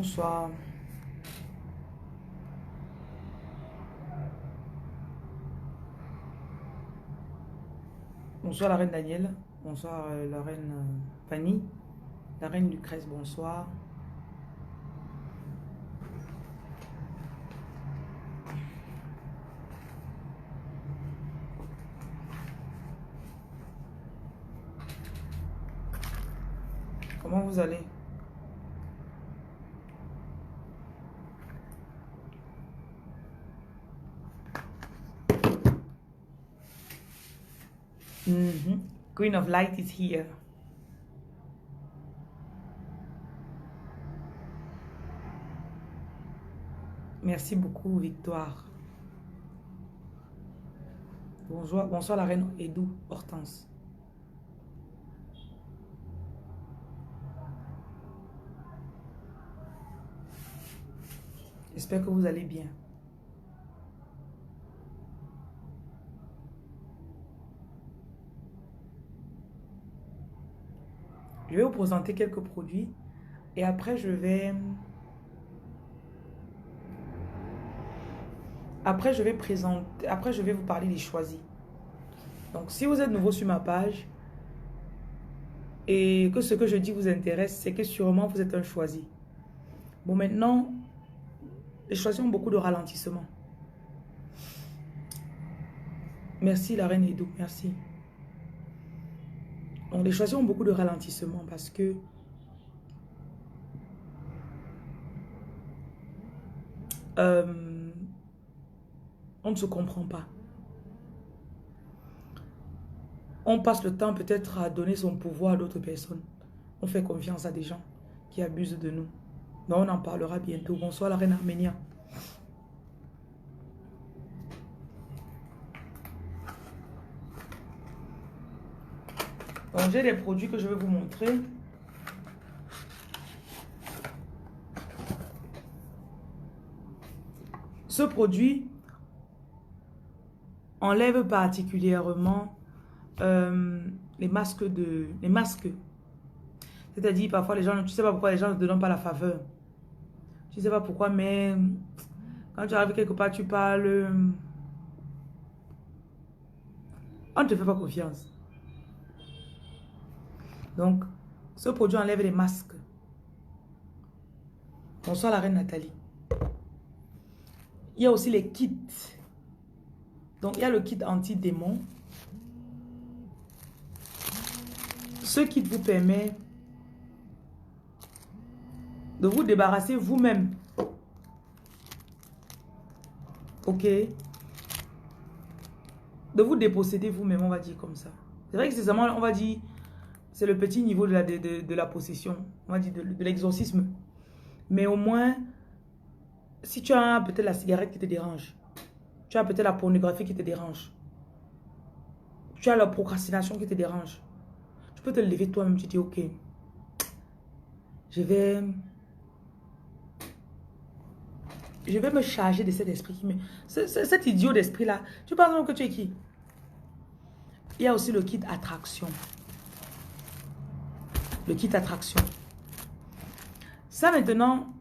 Bonsoir. Bonsoir la reine Danielle. Bonsoir la reine Fanny. La reine Lucrèce, bonsoir. Comment vous allez? Queen of Light is here. Merci beaucoup, Victoire. Bonjour, bonsoir la reine Edou, Hortense. J'espère que vous allez bien. Je vais vous présenter quelques produits et après je vais vous parler des choisis. Donc si vous êtes nouveau sur ma page et que ce que je dis vous intéresse, c'est que sûrement vous êtes un choisi. Bon, maintenant, les choisis ont beaucoup de ralentissement. Merci la reine Edou, merci. Donc les choisis ont beaucoup de ralentissement parce que on ne se comprend pas. On passe le temps peut-être à donner son pouvoir à d'autres personnes. On fait confiance à des gens qui abusent de nous. Donc on en parlera bientôt. Bonsoir la reine Arménia. Donc j'ai des produits que je vais vous montrer. Ce produit enlève particulièrement les masques. C'est-à-dire parfois les gens, tu ne sais pas pourquoi les gens ne te donnent pas la faveur. Tu ne sais pas pourquoi, mais quand tu arrives quelque part, tu parles. On ne te fait pas confiance. Donc, ce produit enlève les masques. Bonsoir la reine Nathalie. Il y a aussi les kits. Donc, il y a le kit anti-démon. Ce kit vous permet de vous débarrasser vous-même. Ok? De vous déposséder vous-même, on va dire comme ça. C'est vrai que c'est seulement, on va dire, c'est le petit niveau de la possession. On va dire de l'exorcisme. Mais au moins, si tu as peut-être la cigarette qui te dérange, tu as peut-être la pornographie qui te dérange, tu as la procrastination qui te dérange, tu peux te lever toi-même, tu dis ok, je vais me charger de cet esprit qui me... Cet idiot d'esprit là, tu penses même que tu es qui? Il y a aussi le kit attraction. Le kit attraction. Ça maintenant,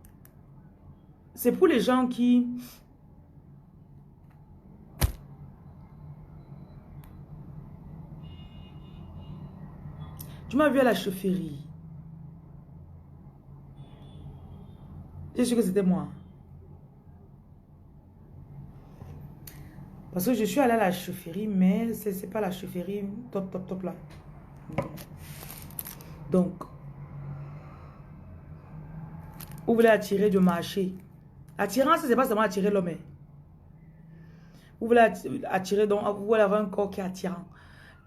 c'est pour les gens qui... Tu m'as vu à la chaufferie. J'ai su que c'était moi. Parce que je suis allée à la chaufferie, mais c'est pas la chaufferie top là. Donc, vous voulez attirer du marché. Attirance, c'est pas seulement attirer l'homme. Vous voulez attirer, donc vous voulez avoir un corps qui est attirant.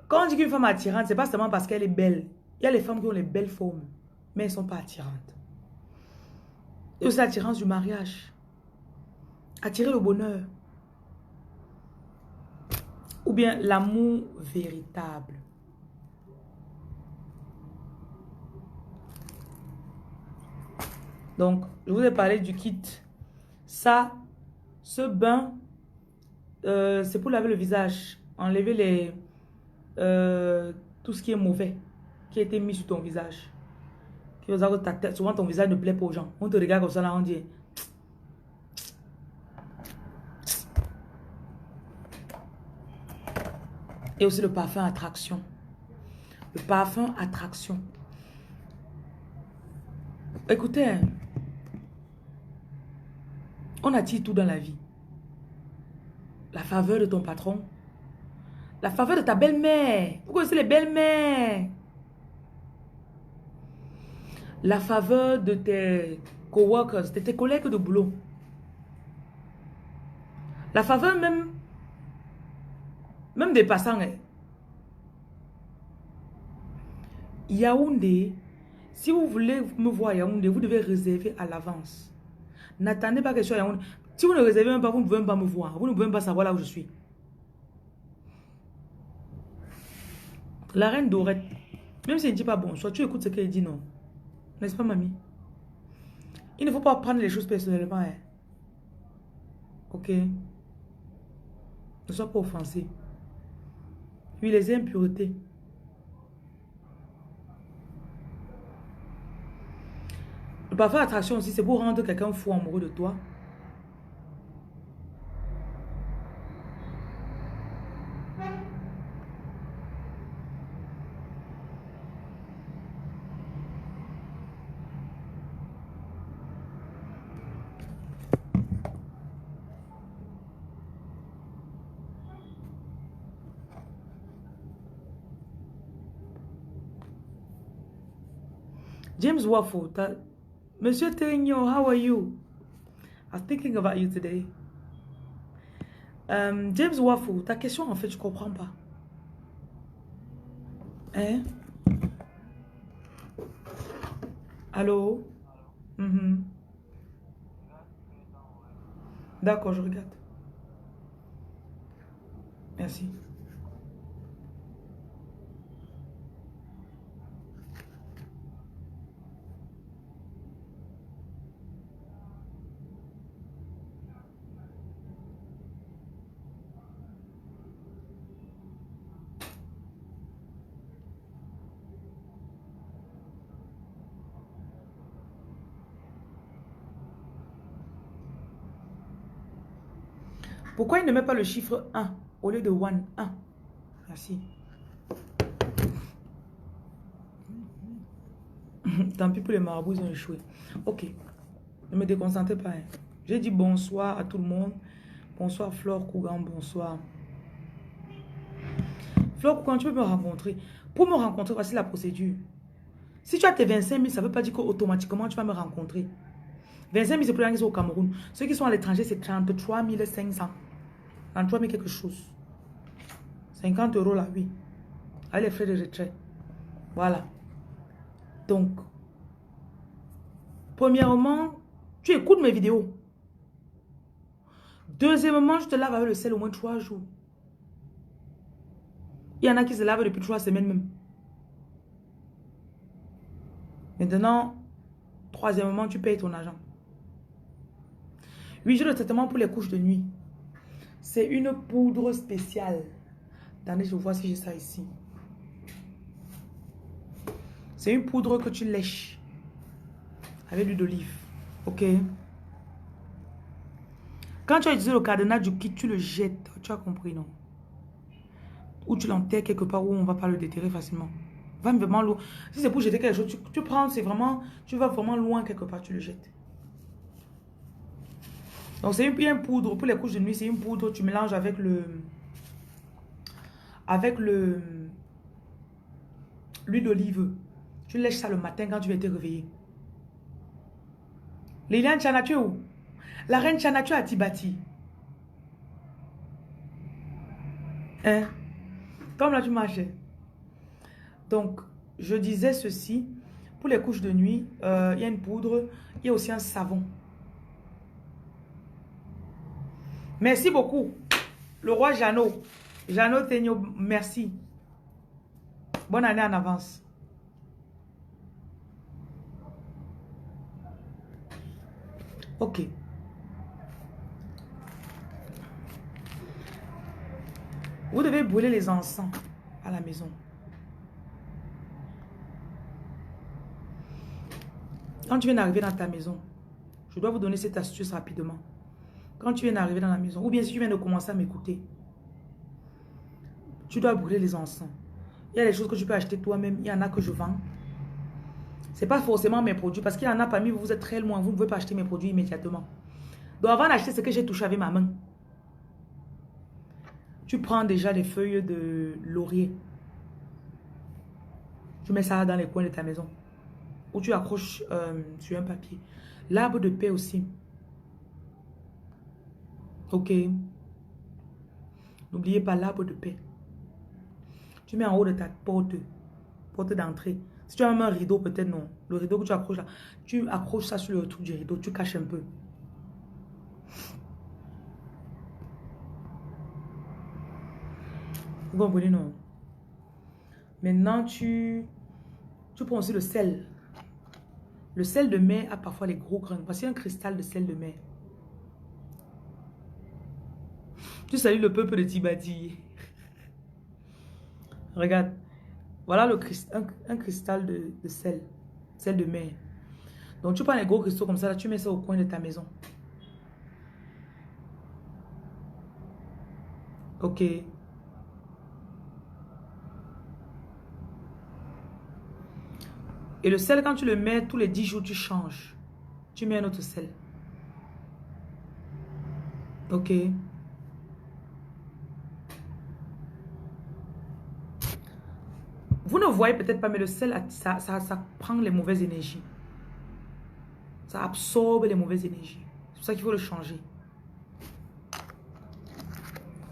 Quand on dit qu'une femme est attirante, c'est pas seulement parce qu'elle est belle. Il y a les femmes qui ont les belles formes, mais elles ne sont pas attirantes. Et aussi l'attirance du mariage. Attirer le bonheur. Ou bien l'amour véritable. Donc, je vous ai parlé du kit. Ça, ce bain, c'est pour laver le visage. Enlever tout ce qui est mauvais qui a été mis sur ton visage. Qui veut dire que ta tête, souvent ton visage ne plaît pas aux gens. On te regarde comme ça là, on dit. Et aussi le parfum attraction. Le parfum attraction. Écoutez, hein, on attire tout dans la vie. La faveur de ton patron. La faveur de ta belle-mère. Vous connaissez les belles-mères. La faveur de tes coworkers, de tes collègues de boulot. La faveur même des passants. Hein. Yaoundé, si vous voulez me voir à Yaoundé, vous devez réserver à l'avance. N'attendez pas que je sois à Yaoundé. Si vous ne réservez même pas, vous ne pouvez même pas me voir. Vous ne pouvez même pas savoir là où je suis. La reine Dorette, même si elle ne dit pas bonsoir, tu écoutes ce qu'elle dit, non? N'est-ce pas, mamie? Il ne faut pas prendre les choses personnellement. Hein. Ok? Ne sois pas offensé. Oui, les impuretés. Le parfum attraction aussi, c'est pour rendre quelqu'un fou amoureux de toi. James Waffle, Monsieur Tegno, how are you? I was thinking about you today. James Waffle, ta question en fait, je comprends pas. Hein? Allô? D'accord, je regarde. Merci. Pourquoi il ne met pas le chiffre 1 au lieu de 1? 1. Merci. Tant pis pour les marabouts, ils ont échoué. Ok. Ne me déconcentrez pas. Hein. J'ai dit bonsoir à tout le monde. Bonsoir Flore Kougan, bonsoir. Flore Kougan, tu peux me rencontrer. Pour me rencontrer, voici la procédure. Si tu as tes 25 000, ça ne veut pas dire qu'automatiquement tu vas me rencontrer. 25 000, c'est pour les gens qui sont au Cameroun. Ceux qui sont à l'étranger, c'est 33 500. 33 000 quelque chose. 50 € là, oui. Avec les frais de retrait. Voilà. Donc, premièrement, tu écoutes mes vidéos. Deuxièmement, je te lave avec le sel au moins 3 jours. Il y en a qui se lavent depuis 3 semaines même. Maintenant, troisièmement, tu payes ton argent. Oui, j'ai le traitement pour les couches de nuit. C'est une poudre spéciale. Attendez, je vois si j'ai ça ici. C'est une poudre que tu lèches avec l'huile d'olive. Ok. Quand tu as utilisé le cadenas du kit, tu le jettes. Tu as compris, non? Ou tu l'enterres quelque part où on ne va pas le déterrer facilement. Va vraiment loin. Si c'est pour jeter quelque chose, tu prends, c'est vraiment, tu vas vraiment loin quelque part, tu le jettes. Donc c'est une poudre pour les couches de nuit, c'est une poudre, tu mélanges avec l'huile d'olive. Tu lèches ça le matin quand tu vas te réveiller. Liliane Chana, tu es où? La reine Chana, tu es à Tibati. Hein? Comme là tu marchais. Donc, je disais ceci. Pour les couches de nuit, il y a une poudre, il y a aussi un savon. Merci beaucoup. Le roi Jeannot. Jeannot Tegno, merci. Bonne année en avance. Ok. Vous devez brûler les encens à la maison. Quand tu viens d'arriver dans ta maison, je dois vous donner cette astuce rapidement. Quand tu viens d'arriver dans la maison, ou bien si tu viens de commencer à m'écouter, tu dois brûler les encens. Il y a des choses que tu peux acheter toi-même, il y en a que je vends. Ce n'est pas forcément mes produits, parce qu'il y en a parmi vous, vous êtes très loin, vous ne pouvez pas acheter mes produits immédiatement. Donc avant d'acheter ce que j'ai touché avec ma main, tu prends déjà les feuilles de laurier. Tu mets ça dans les coins de ta maison. Ou tu accroches sur un papier. L'arbre de paix aussi. Ok. N'oubliez pas l'arbre de paix. Tu mets en haut de ta porte d'entrée. Si tu as même un rideau, peut-être non. Le rideau que tu accroches là, tu accroches ça sur le truc du rideau, tu caches un peu. Vous comprenez, non? Maintenant, tu prends aussi le sel. Le sel de mer a parfois les gros grains. Voici un cristal de sel de mer. Tu salues le peuple de Tibati. Regarde. Voilà un cristal de sel. Sel de mer. Donc, tu prends les gros cristaux comme ça, là, tu mets ça au coin de ta maison. Ok. Et le sel, quand tu le mets, tous les 10 jours, tu changes. Tu mets un autre sel. Ok. Vous ne voyez peut-être pas, mais le sel, ça prend les mauvaises énergies. Ça absorbe les mauvaises énergies. C'est pour ça qu'il faut le changer.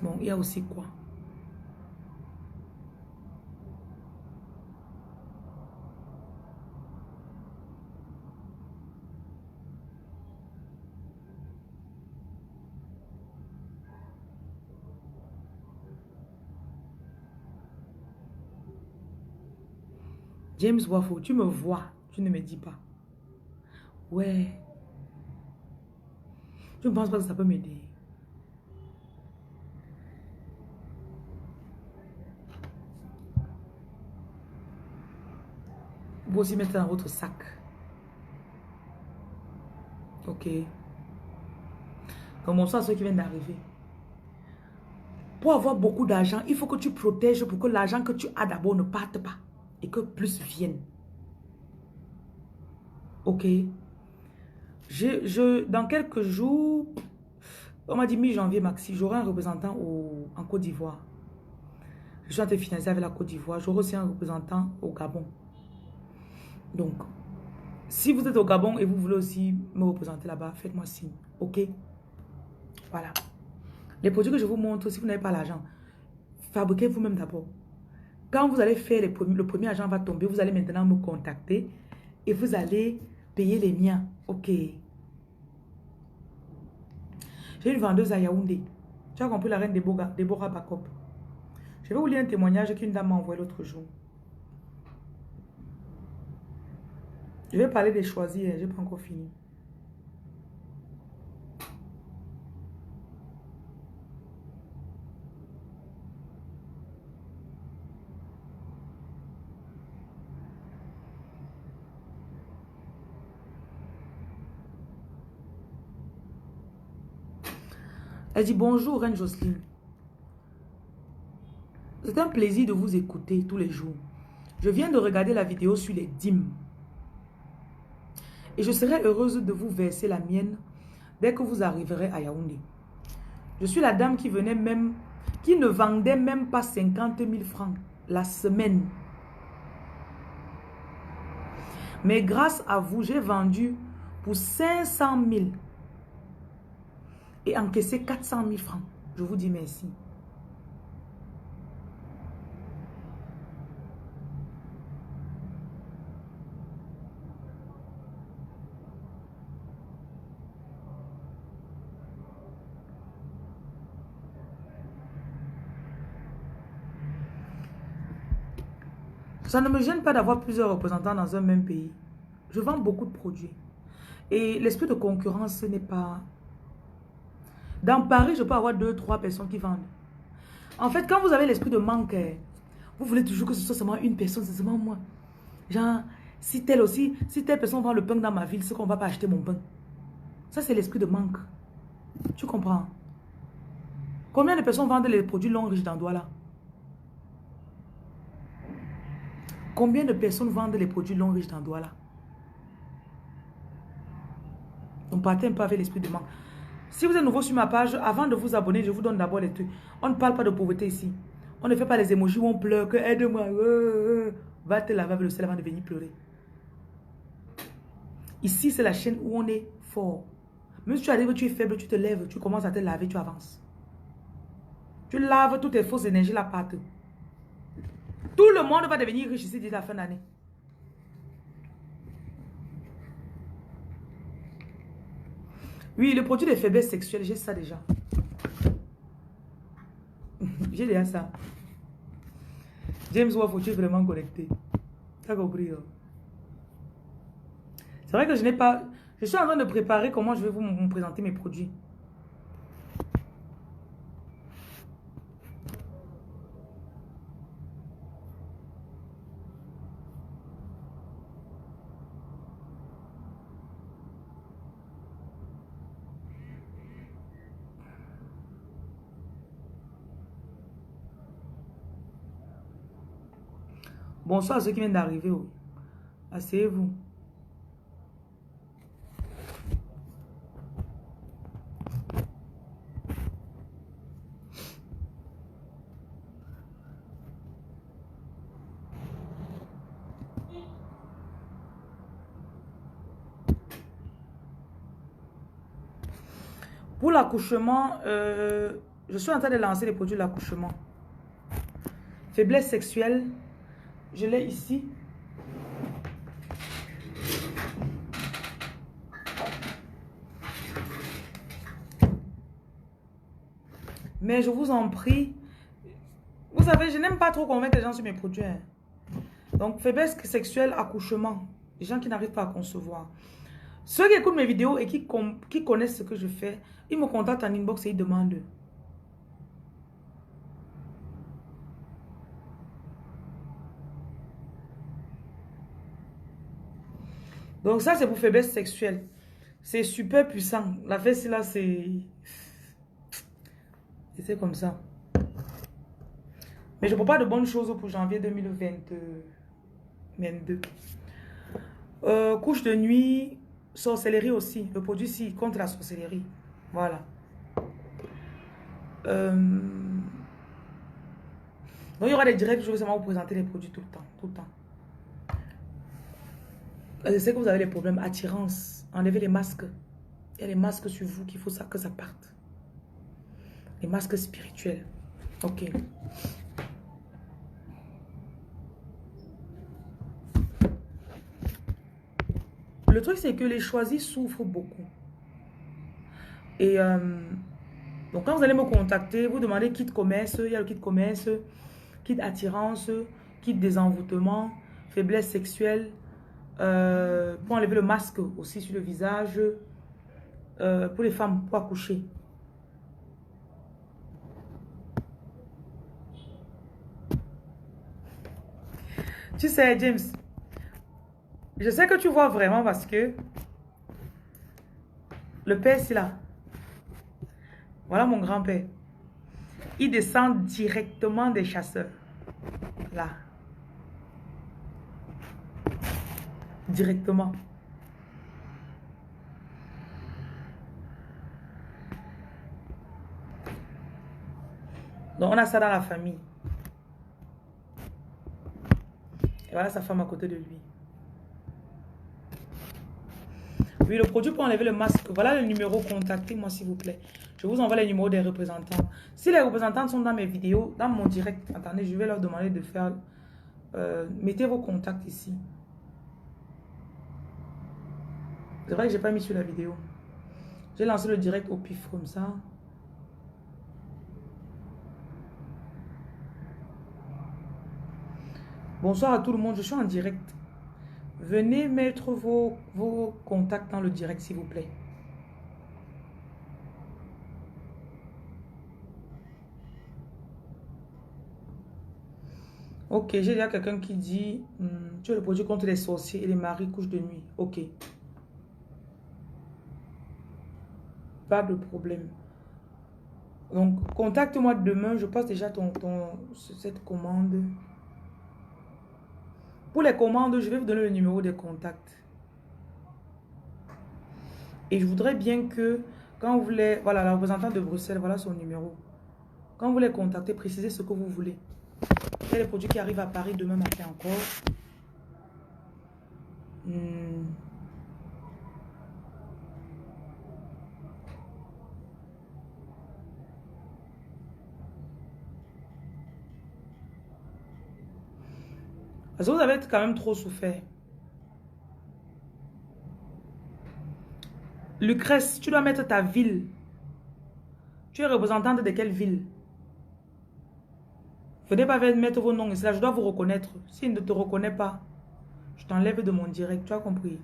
Bon, il y a aussi quoi? James Waffle, tu me vois, tu ne me dis pas. Ouais. Je ne pense pas que ça peut m'aider. Vous aussi mettez dans votre sac. Ok. Donc bonsoir à ceux qui viennent d'arriver. Pour avoir beaucoup d'argent, il faut que tu protèges pour que l'argent que tu as d'abord ne parte pas. Et que plus vienne. Ok. Dans quelques jours, on m'a dit mi-janvier maxi, j'aurai un représentant en Côte d'Ivoire. Je suis en train de financer avec la Côte d'Ivoire. J'aurai aussi un représentant au Gabon. Donc, si vous êtes au Gabon et vous voulez aussi me représenter là-bas, faites-moi signe. Ok? Voilà. Les produits que je vous montre, si vous n'avez pas l'argent, fabriquez vous-même d'abord. Quand vous allez faire le premier argent va tomber, vous allez maintenant me contacter et vous allez payer les miens. Ok. J'ai une vendeuse à Yaoundé. Tu as compris la reine Deborah Bakop. Je vais vous lire un témoignage qu'une dame m'a envoyé l'autre jour. Je vais parler des choisis, je n'ai pas encore fini. Elle dit bonjour Reine Jocelyne. C'est un plaisir de vous écouter tous les jours. Je viens de regarder la vidéo sur les dîmes. Et je serai heureuse de vous verser la mienne dès que vous arriverez à Yaoundé. Je suis la dame qui ne vendait même pas 50 000 francs la semaine. Mais grâce à vous, j'ai vendu pour 500 000 et encaissé 400 000 francs. Je vous dis merci. Ça ne me gêne pas d'avoir plusieurs représentants dans un même pays. Je vends beaucoup de produits. Et l'esprit de concurrence, ce n'est pas... Dans Paris, je peux avoir 2-3 personnes qui vendent. En fait, quand vous avez l'esprit de manque, vous voulez toujours que ce soit seulement une personne, c'est seulement moi. Genre, Si telle aussi, si telle personne vend le pain dans ma ville, c'est qu'on ne va pas acheter mon pain. Ça, c'est l'esprit de manque. Tu comprends? Combien de personnes vendent les produits longs riches dans Douala? Combien de personnes vendent les produits longs riches dans Douala? On partez un peu avec l'esprit de manque. Si vous êtes nouveau sur ma page, avant de vous abonner, je vous donne d'abord les trucs. On ne parle pas de pauvreté ici. On ne fait pas les émojis où on pleure, que aide-moi. Va te laver avec le sel avant de venir pleurer. Ici, c'est la chaîne où on est fort. Même si tu arrives, tu es faible, tu te lèves, tu commences à te laver, tu avances. Tu laves toutes tes fausses énergies là partout. Tout le monde va devenir riche ici d'ici la fin d'année. Oui, le produit de faiblesse sexuelle, j'ai ça déjà. J'ai déjà ça. James Waffle, tu es vraiment connecté. T'as compris, hein? C'est vrai que je n'ai pas... Je suis en train de préparer comment je vais vous présenter mes produits. Bonsoir à ceux qui viennent d'arriver. Oh. Asseyez-vous. Pour l'accouchement, je suis en train de lancer les produits de l'accouchement. Faiblesse sexuelle, je l'ai ici. Mais je vous en prie, vous savez, je n'aime pas trop convaincre les gens sur mes produits. Hein. Donc, faiblesse sexuelle, accouchement. Les gens qui n'arrivent pas à concevoir. Ceux qui écoutent mes vidéos et qui connaissent ce que je fais, ils me contactent en inbox et ils demandent. Donc ça, c'est pour faiblesse sexuelle. C'est super puissant. La fesse là, c'est... C'est comme ça. Mais je ne prends pas de bonnes choses pour janvier 2022. Couche de nuit, sorcellerie aussi. Le produit-ci contre la sorcellerie. Voilà. Donc il y aura des directs, je vais seulement vous présenter les produits tout le temps. Tout le temps. Je sais que vous avez des problèmes. Attirance. Enlevez les masques. Il y a les masques sur vous qu'il faut que ça parte. Les masques spirituels. Ok. Le truc, c'est que les choisis souffrent beaucoup. Et donc, quand vous allez me contacter, vous demandez kit commerce. Il y a le kit commerce, kit attirance, kit désenvoûtement, faiblesse sexuelle, pour enlever le masque aussi sur le visage, pour les femmes, pour accoucher. Tu sais, James, je sais que tu vois vraiment parce que le père, c'est là. Voilà mon grand-père. Il descend directement des chasseurs. Là. Directement. Donc, on a ça dans la famille. Et voilà sa femme à côté de lui. Oui, le produit pour enlever le masque. Voilà le numéro. Contactez-moi s'il vous plaît. Je vous envoie les numéros des représentants. Si les représentants sont dans mes vidéos, dans mon direct, attendez, je vais leur demander de faire... mettez vos contacts ici. C'est vrai que je n'ai pas mis sur la vidéo. J'ai lancé le direct au pif comme ça. Bonsoir à tout le monde, je suis en direct. Venez mettre vos contacts dans le direct, s'il vous plaît. Ok, j'ai déjà quelqu'un qui dit, tu es le produit contre les sorciers et les maris couches de nuit. Ok, pas de problème. Donc, contacte-moi demain. Je passe déjà cette commande. Pour les commandes, je vais vous donner le numéro des contacts. Et je voudrais bien que, quand vous voulez, voilà, la représentante de Bruxelles, voilà son numéro. Quand vous les contactez, précisez ce que vous voulez. Il y a des produits qui arrivent à Paris demain matin encore. Parce que vous avez quand même trop souffert. Lucrèce, tu dois mettre ta ville. Tu es représentante de quelle ville? Venez pas mettre vos noms ici. Là, je dois vous reconnaître. S'il ne te reconnaît pas, je t'enlève de mon direct. Tu as compris?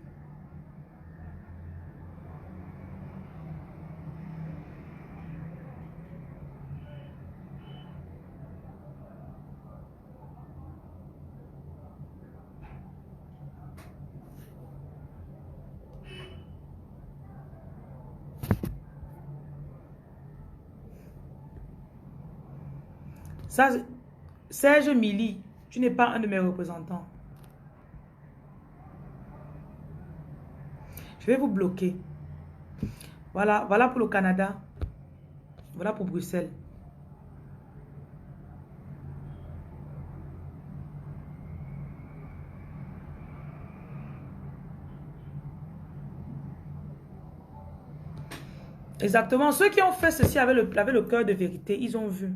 Ça, Serge Mili, tu n'es pas un de mes représentants. Je vais vous bloquer. Voilà, voilà pour le Canada. Voilà pour Bruxelles. Exactement. Ceux qui ont fait ceci avec le cœur de vérité, ils ont vu.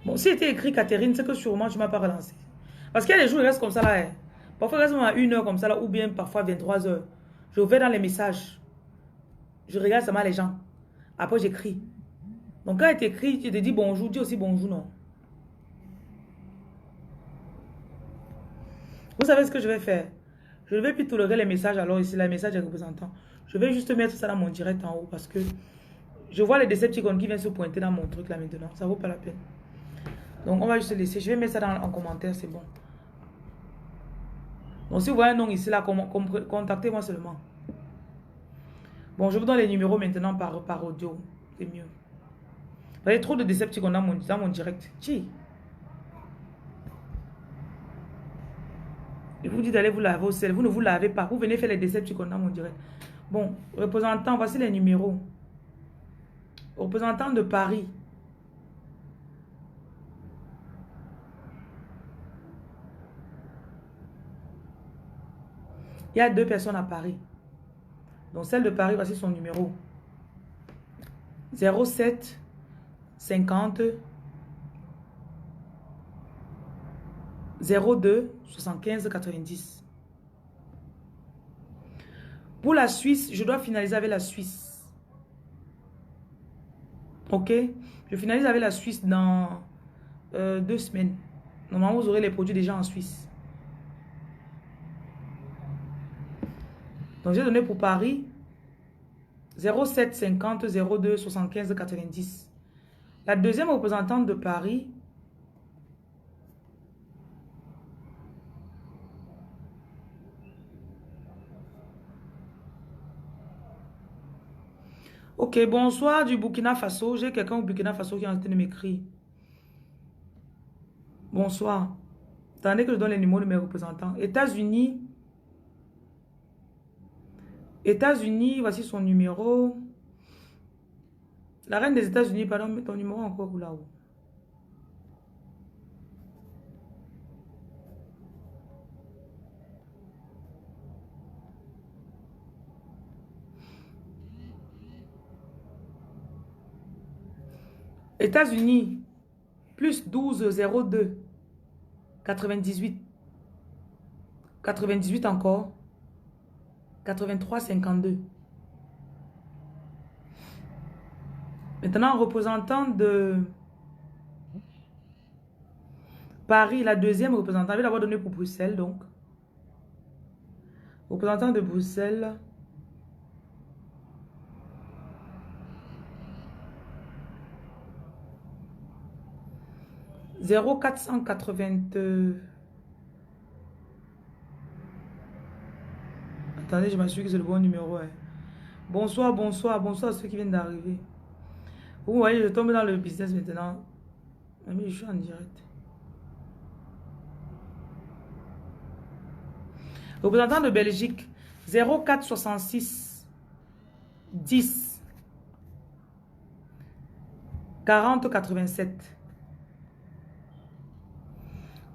Bon, si c'était écrit Catherine, c'est que sûrement tu ne m'as pas relancé. Parce qu'il y a des jours, il reste comme ça là. Parfois, il reste même à 1 heure comme ça là, ou bien parfois 23 heures. Je vais dans les messages. Je regarde seulement les gens. Après, j'écris. Donc, quand tu écris, tu te dis bonjour, dis aussi bonjour, non. Vous savez ce que je vais faire? Je ne vais plus tolérer les messages alors ici, les messages des représentants. Je vais juste mettre ça dans mon direct en haut parce que je vois les Decepticons qui viennent se pointer dans mon truc là maintenant. Ça vaut pas la peine. Donc, on va juste laisser. Je vais mettre ça en commentaire, c'est bon. Donc, si vous voyez un nom ici, là, contactez-moi seulement. Bon, je vous donne les numéros maintenant par audio. C'est mieux. Vous voyez trop de Decepticons dans mon direct. Chi. Et vous dites d'aller vous laver au sel. Vous ne vous lavez pas. Vous venez faire les Decepticons dans mon direct. Bon, représentant, voici les numéros. Représentant de Paris. Il y a 2 personnes à Paris. Donc celle de Paris, voici son numéro. 07 50 02 75 90. Pour la Suisse, je dois finaliser avec la Suisse. Ok? Je finalise avec la Suisse dans 2 semaines. Normalement, vous aurez les produits déjà en Suisse. Donc, j'ai donné pour Paris 07 50 02 75 90. La deuxième représentante de Paris, ok, bonsoir du Burkina Faso. J'ai quelqu'un au Burkina Faso qui est en train de m'écrire. Bonsoir. Attendez que je donne les numéros de mes représentants. États-Unis. États-Unis, voici son numéro. La reine des États-Unis, pardon, ton numéro encore là-haut. États-Unis, plus 12 02 98. 98 encore. 83 52. Maintenant, représentant de Paris, la deuxième représentante, je vais l'avoir donné pour Bruxelles, donc. Représentant de Bruxelles. 0480... Attendez, je m'assure que c'est le bon numéro. Hein. Bonsoir, bonsoir, bonsoir à ceux qui viennent d'arriver. Vous voyez, je tombe dans le business maintenant. Mais je suis en direct. Représentant de Belgique, 0466 10 40 87.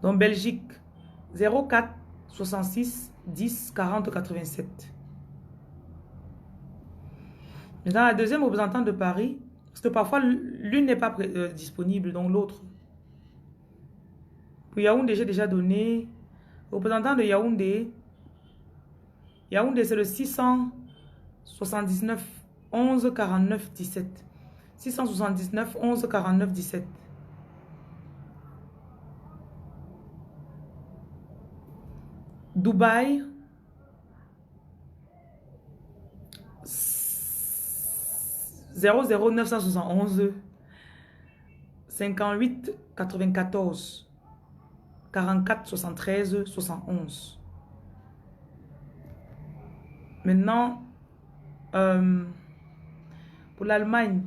Donc Belgique, 04 66 10 40 87. Maintenant, la deuxième représentante de Paris, parce que parfois l'une n'est pas disponible, donc l'autre. Pour Yaoundé, j'ai déjà donné. Représentant de Yaoundé, Yaoundé, c'est le 679 11 49 17. 679 11 49 17. Dubaï, 00 971 58 94 44 73 71. Maintenant, pour l'Allemagne,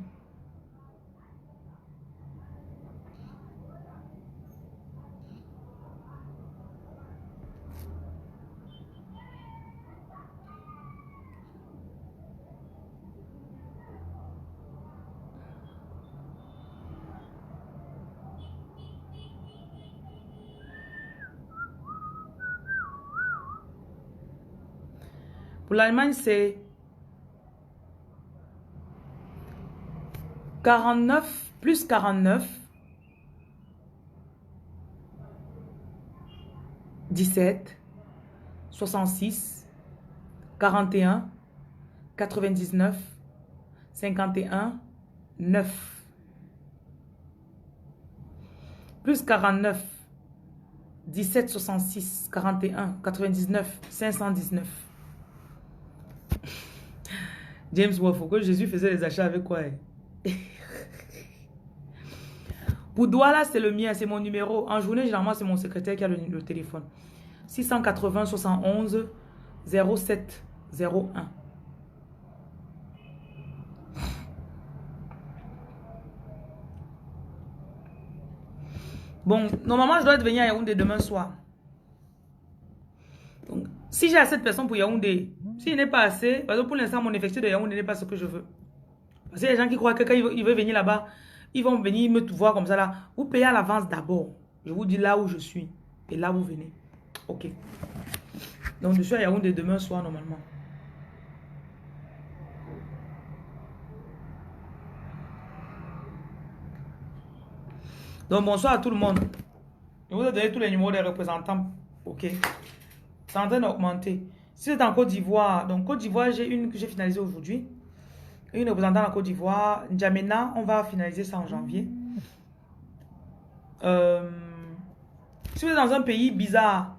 c'est 49 plus 49 17 66 41 99 51 9 plus 49 17 66 41 99 519. James Wolf, que Jésus faisait les achats avec quoi? Pour Douala, c'est le mien, c'est mon numéro. En journée, généralement, c'est mon secrétaire qui a le téléphone. 680 71 07 01. Bon, normalement, je dois venir à Yaoundé demain soir. Donc, si j'ai assez de personnes pour Yaoundé, s'il n'est pas assez, parce que pour l'instant, mon effectif de Yaoundé n'est pas ce que je veux. Parce qu'il y a des gens qui croient que quand ils veulent venir là-bas, ils vont venir me voir comme ça là. Vous payez à l'avance d'abord. Je vous dis là où je suis. Et là, vous venez. Ok. Donc, je suis à Yaoundé demain soir, normalement. Donc, bonsoir à tout le monde. Je vous ai donné tous les numéros des représentants. Ok. C'est en train d'augmenter. Si c'est en Côte d'Ivoire, donc Côte d'Ivoire, j'ai une que j'ai finalisée aujourd'hui. Une représentante en Côte d'Ivoire. N'Djamena, on va finaliser ça en janvier. Si vous êtes dans un pays bizarre,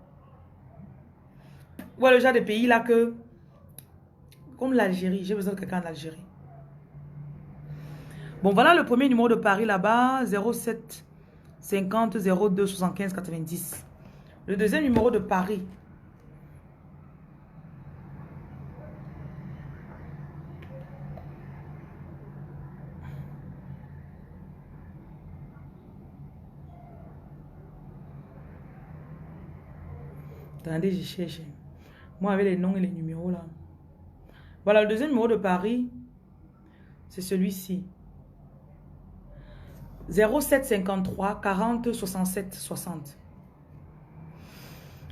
voilà le genre de pays là que, comme l'Algérie, j'ai besoin de quelqu'un en Algérie. Bon, voilà le premier numéro de Paris là-bas, 07 50 02 75 90. Le deuxième numéro de Paris. Attendez, je cherche. Moi, avec les noms et les numéros là. Voilà, le deuxième numéro de Paris, c'est celui-ci. 07 53 40 67 60.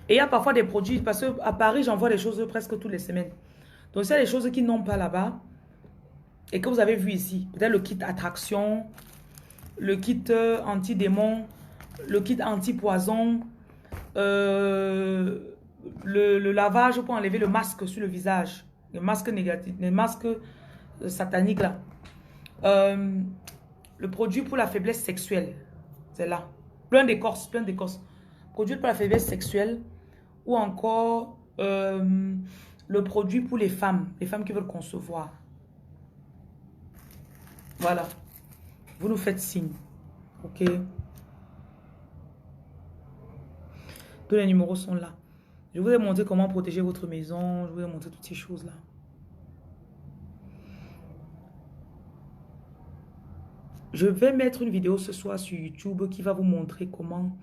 Et il y a parfois des produits, parce qu'à Paris, j'envoie des choses presque toutes les semaines. Donc, c'est des choses qui n'ont pas là-bas et que vous avez vu ici. Peut-être le kit attraction, le kit anti-démon, le kit anti-poison, le lavage pour enlever le masque sur le visage, le masque négatif, les masques sataniques là. Le produit pour la faiblesse sexuelle, c'est là. Plein d'écorce, plein d'écorce. Produit pour la faiblesse sexuelle ou encore le produit pour les femmes qui veulent concevoir. Voilà. Vous nous faites signe. Ok. Tous les numéros sont là. Je vous ai montré comment protéger votre maison. Je vous ai montré toutes ces choses-là. Je vais mettre une vidéo ce soir sur YouTube qui va vous montrer comment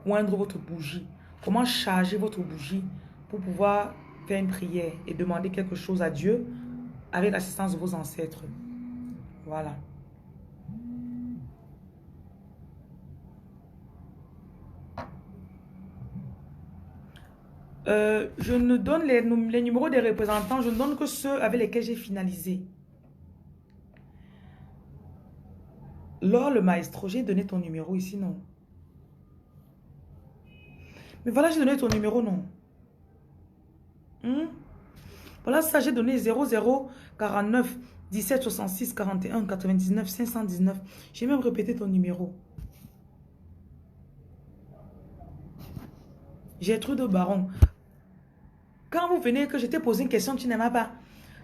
oindre votre bougie. Comment charger votre bougie pour pouvoir faire une prière et demander quelque chose à Dieu avec l'assistance de vos ancêtres. Voilà. Je ne donne les numéros des représentants, je ne donne que ceux avec lesquels j'ai finalisé. Laure le maestro, j'ai donné ton numéro ici, non? Mais voilà, j'ai donné ton numéro, non? Voilà ça, j'ai donné 00 49 17 66 41 99 519. J'ai même répété ton numéro. Gertrude Baron. Quand vous venez, que je t'ai posé une question, tu n'aimes pas.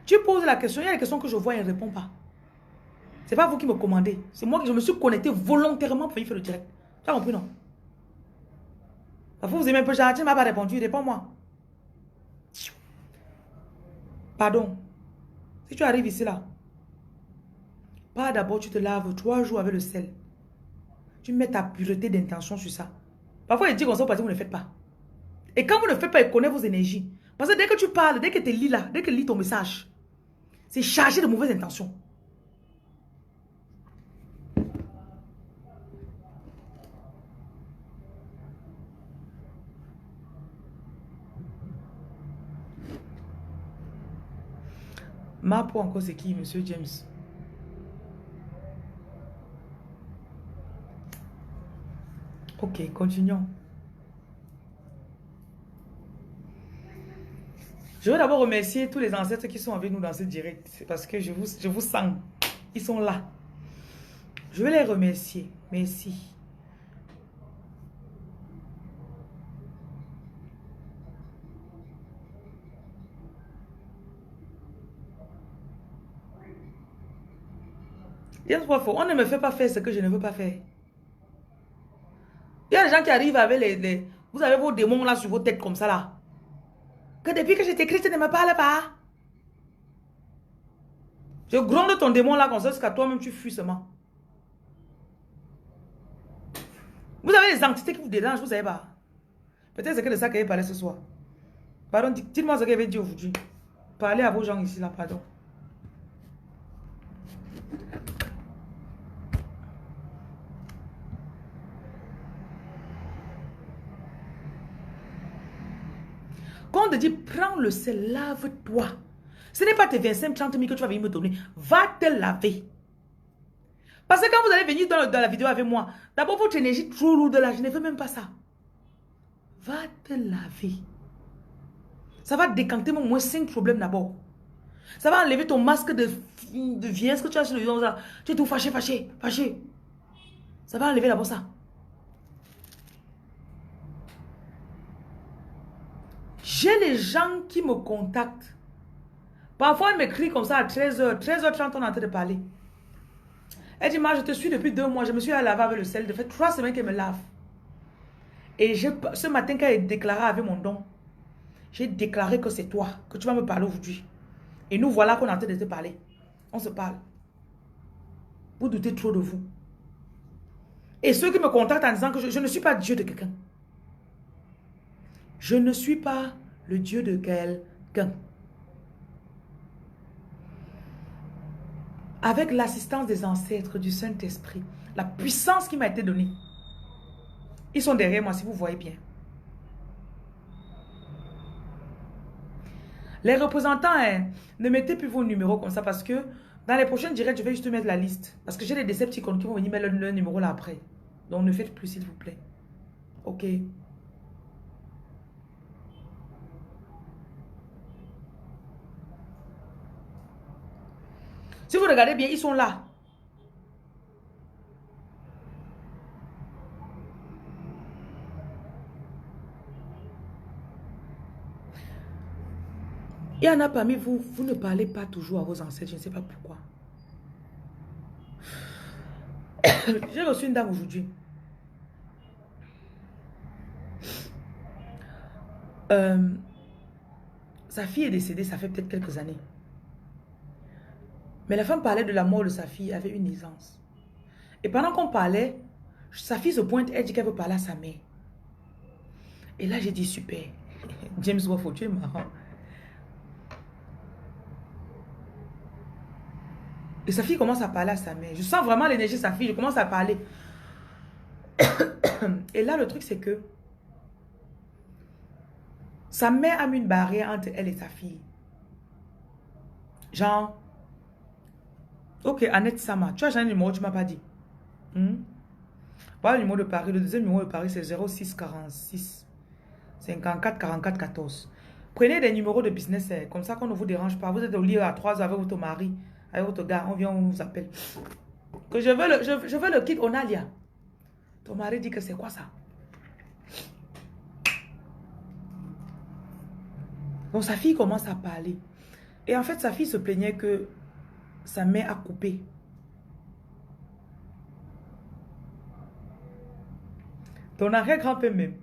Tu poses la question, il y a des questions que je vois et elle ne répond pas. C'est pas vous qui me commandez. C'est moi que je me suis connecté volontairement pour y faire le direct. Tu as compris, non? Vous aimez un peu, tu ne m'as pas répondu, réponds-moi. Pardon. Si tu arrives ici, là, pas d'abord, tu te laves 3 jours avec le sel. Tu mets ta pureté d'intention sur ça. Parfois, il dit qu'on s'en parce que vous ne le faites pas. Et quand vous ne le faites pas, il connaît vos énergies. Parce que dès que tu parles, dès que tu lis là, dès que tu lis ton message, c'est chargé de mauvaises intentions. Ma peau encore, c'est qui, monsieur James? Ok, continuons. Je veux d'abord remercier tous les ancêtres qui sont avec nous dans ce direct. C'est parce que je vous sens. Ils sont là. Je veux les remercier. Merci. On ne me fait pas faire ce que je ne veux pas faire. Il y a des gens qui arrivent avec les... Vous avez vos démons là sur vos têtes comme ça là. Que depuis que je t'écris, tu ne me parles pas. Je gronde ton démon là comme ça jusqu'à toi-même tu fuis seulement. Vous avez des entités qui vous dérangent, vous savez pas. Peut-être c'est que de ça qu'elle parlait ce soir. Pardon, dites-moi ce qu'elle avait dit aujourd'hui. Parlez à vos gens ici là, pardon. Quand on te dit, prends le sel, lave-toi. Ce n'est pas tes 25-30 000 que tu vas venir me donner. Va te laver. Parce que quand vous allez venir dans la vidéo avec moi, d'abord votre énergie trop lourde là, je ne veux même pas ça. Va te laver. Ça va décanter au moins 5 problèmes d'abord. Ça va enlever ton masque de vieillesse que tu as sur le visage là. Tu es tout fâché, fâché, fâché. Ça va enlever d'abord ça. J'ai les gens qui me contactent. Parfois, ils m'écrivent comme ça à 13h. 13h30, on est en train de parler. Elle dit, je te suis depuis 2 mois. Je me suis à laver avec le sel. Ça fait 3 semaines qu'elle me lave. Et ce matin, quand elle déclaré avec mon don, j'ai déclaré que c'est toi, que tu vas me parler aujourd'hui. Et nous voilà qu'on est en train de te parler. On se parle. Vous doutez trop de vous. Et ceux qui me contactent en disant que je ne suis pas Dieu de quelqu'un. Je ne suis pas le Dieu de quelqu'un. Avec l'assistance des ancêtres, du Saint-Esprit, la puissance qui m'a été donnée. Ils sont derrière moi, si vous voyez bien. Les représentants, ne mettez plus vos numéros comme ça parce que dans les prochaines directs, je vais juste mettre la liste. Parce que j'ai des Decepticons qui vont venir mettre le numéro là après. Donc ne faites plus, s'il vous plaît. Ok. Si vous regardez bien, ils sont là. Il y en a parmi vous, vous ne parlez pas toujours à vos ancêtres, je ne sais pas pourquoi. J'ai reçu une dame aujourd'hui. Euh, sa fille est décédée, ça fait peut-être quelques années. Mais la femme parlait de la mort de sa fille, elle avait une aisance. Et pendant qu'on parlait, sa fille se pointe, elle dit qu'elle veut parler à sa mère. Et là, j'ai dit, super. James Wofford, tu es marrant. Et sa fille commence à parler à sa mère. Je sens vraiment l'énergie de sa fille, je commence à parler. Et là, le truc, c'est que sa mère a mis une barrière entre elle et sa fille. Genre, ok, Annette Sama, tu as un numéro, tu ne m'as pas dit. Voilà le numéro de Paris. Le deuxième numéro de Paris, c'est 06 46 54 44 14. Prenez des numéros de business, comme ça qu'on ne vous dérange pas. Vous êtes au lit à 3 heures avec votre mari, avec votre gars, on vient, on vous appelle. Que je veux le kit Onalia. Ton mari dit que c'est quoi ça? Donc sa fille commence à parler. Et en fait, sa fille se plaignait que sa mère a coupé. Ton arrière-grand-père même.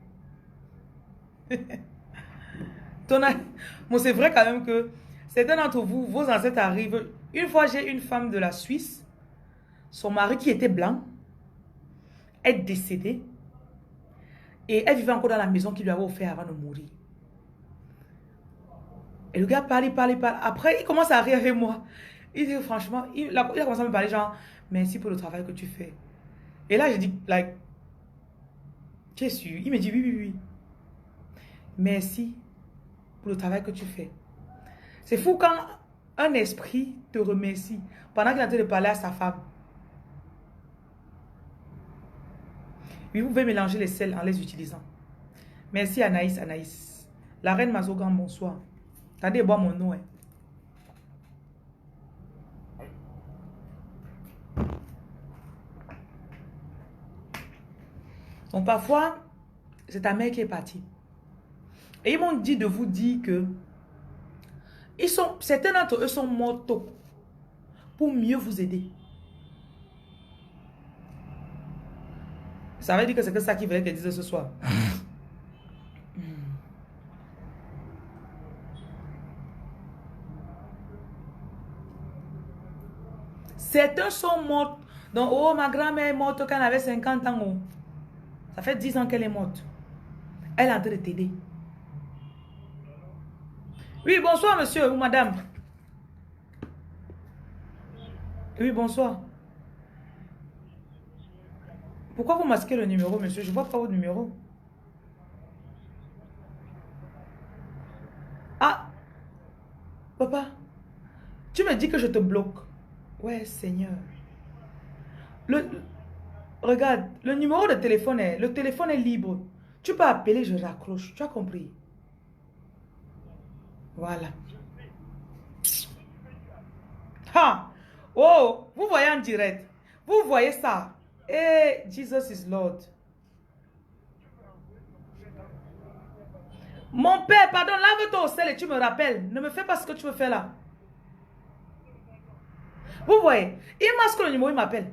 Bon, c'est vrai quand même que certains d'entre vous, vos ancêtres arrivent. Une fois, j'ai une femme de la Suisse. Son mari qui était blanc est décédé. Et elle vivait encore dans la maison qu'il lui avait offert avant de mourir. Et le gars parle, il parle, il parle. Après, il commence à rire avec moi. Il dit franchement, il a commencé à me parler genre, merci pour le travail que tu fais. Et là, j'ai dit, like, tu es sûr? Il me dit, oui, oui, oui. Merci pour le travail que tu fais. C'est fou quand un esprit te remercie pendant qu'il est en train de parler à sa femme. Oui, vous pouvez mélanger les sels en les utilisant. Merci Anaïs, Anaïs. La reine Mazogan, bonsoir. Attendez, bois mon eau. Donc parfois, c'est ta mère qui est partie. Et ils m'ont dit de vous dire que certains d'entre eux sont morts tôt pour mieux vous aider. Ça veut dire que c'est que ça qu'ils voulaient qu'elle dise ce soir. Certains sont morts. Donc, oh, ma grand-mère est morte quand elle avait 50 ans. Oh. Ça fait 10 ans qu'elle est morte. Elle est en train de t'aider. Oui, bonsoir, monsieur ou madame. Oui, bonsoir. Pourquoi vous masquez le numéro, monsieur? Je ne vois pas votre numéro. Ah, papa, tu me dis que je te bloque. Ouais, Seigneur. Regarde, le numéro de téléphone le téléphone est libre. Tu peux appeler, je raccroche. Tu as compris? Voilà. Ha! Oh, vous voyez en direct. Vous voyez ça. Eh, Jesus is Lord. Mon père, pardon, lave-toi au sel et tu me rappelles. Ne me fais pas ce que tu veux faire là. Vous voyez, il masque le numéro, il m'appelle.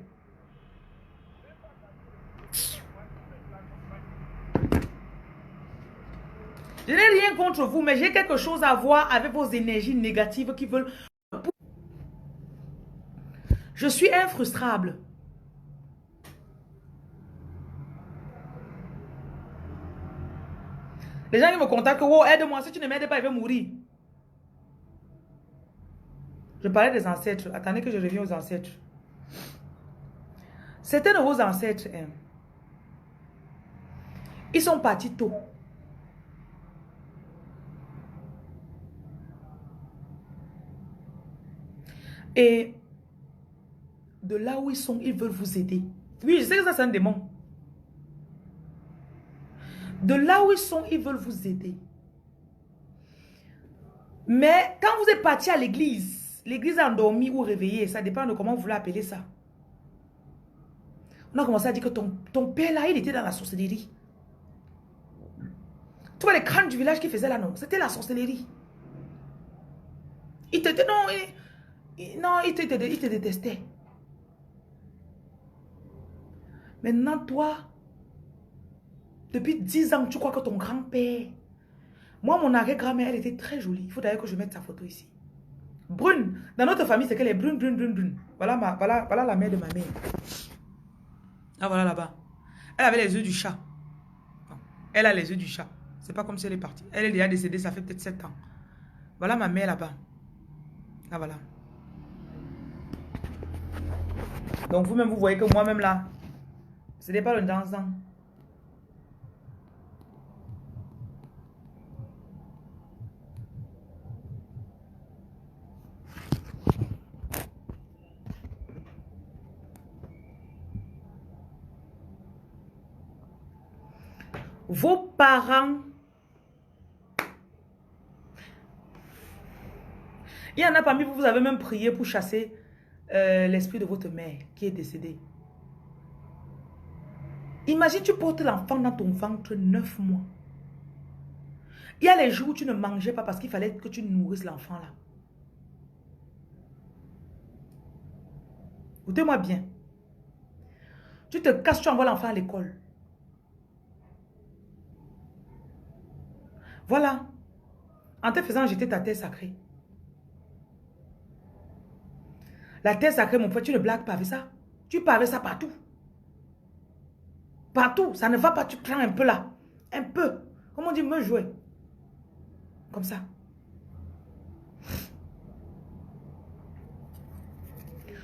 Je n'ai rien contre vous, mais j'ai quelque chose à voir avec vos énergies négatives qui veulent... Je suis infrustrable. Les gens qui me contactent, oh, aide-moi, si tu ne m'aides pas, il va mourir. Je parlais des ancêtres. Attendez que je revienne aux ancêtres. Certains de vos ancêtres, ils sont partis tôt. Et de là où ils sont, ils veulent vous aider. Oui, je sais que ça c'est un démon. De là où ils sont, ils veulent vous aider. Mais quand vous êtes parti à l'église, l'église endormie ou réveillée, ça dépend de comment vous voulez appeler ça. On a commencé à dire que ton père là, il était dans la sorcellerie. Tu vois les crânes du village qui faisaient là, non? C'était la sorcellerie. Il te détestait. Maintenant, toi, depuis 10 ans, tu crois que ton grand-père Moi, mon arrière-grand-mère, elle était très jolie. Il faut d'ailleurs que je mette sa photo ici. Brune. Dans notre famille, c'est qu'elle est brune, brune, brune, brune. Voilà, voilà la mère de ma mère. Ah, voilà là-bas. Elle avait les yeux du chat. Non, elle a les yeux du chat. C'est pas comme si elle est partie. Elle est déjà décédée, ça fait peut-être 7 ans. Voilà ma mère là-bas. Ah, voilà. Donc, vous-même, vous voyez que moi-même là, ce n'est pas le dansant. Vos parents, il y en a parmi vous, vous avez même prié pour chasser l'esprit de votre mère qui est décédée. Imagine, tu portes l'enfant dans ton ventre 9 mois. Il y a les jours où tu ne mangeais pas parce qu'il fallait que tu nourrisses l'enfant là. Écoutez-moi bien. Tu te casses, tu envoies l'enfant à l'école. Voilà. En te faisant jeter ta terre sacrée. La terre sacrée, mon frère, tu ne blagues pas avec ça. Tu parles avec ça partout. Partout. Ça ne va pas, tu prends un peu là. Un peu. Comment on dit, me jouer. Comme ça.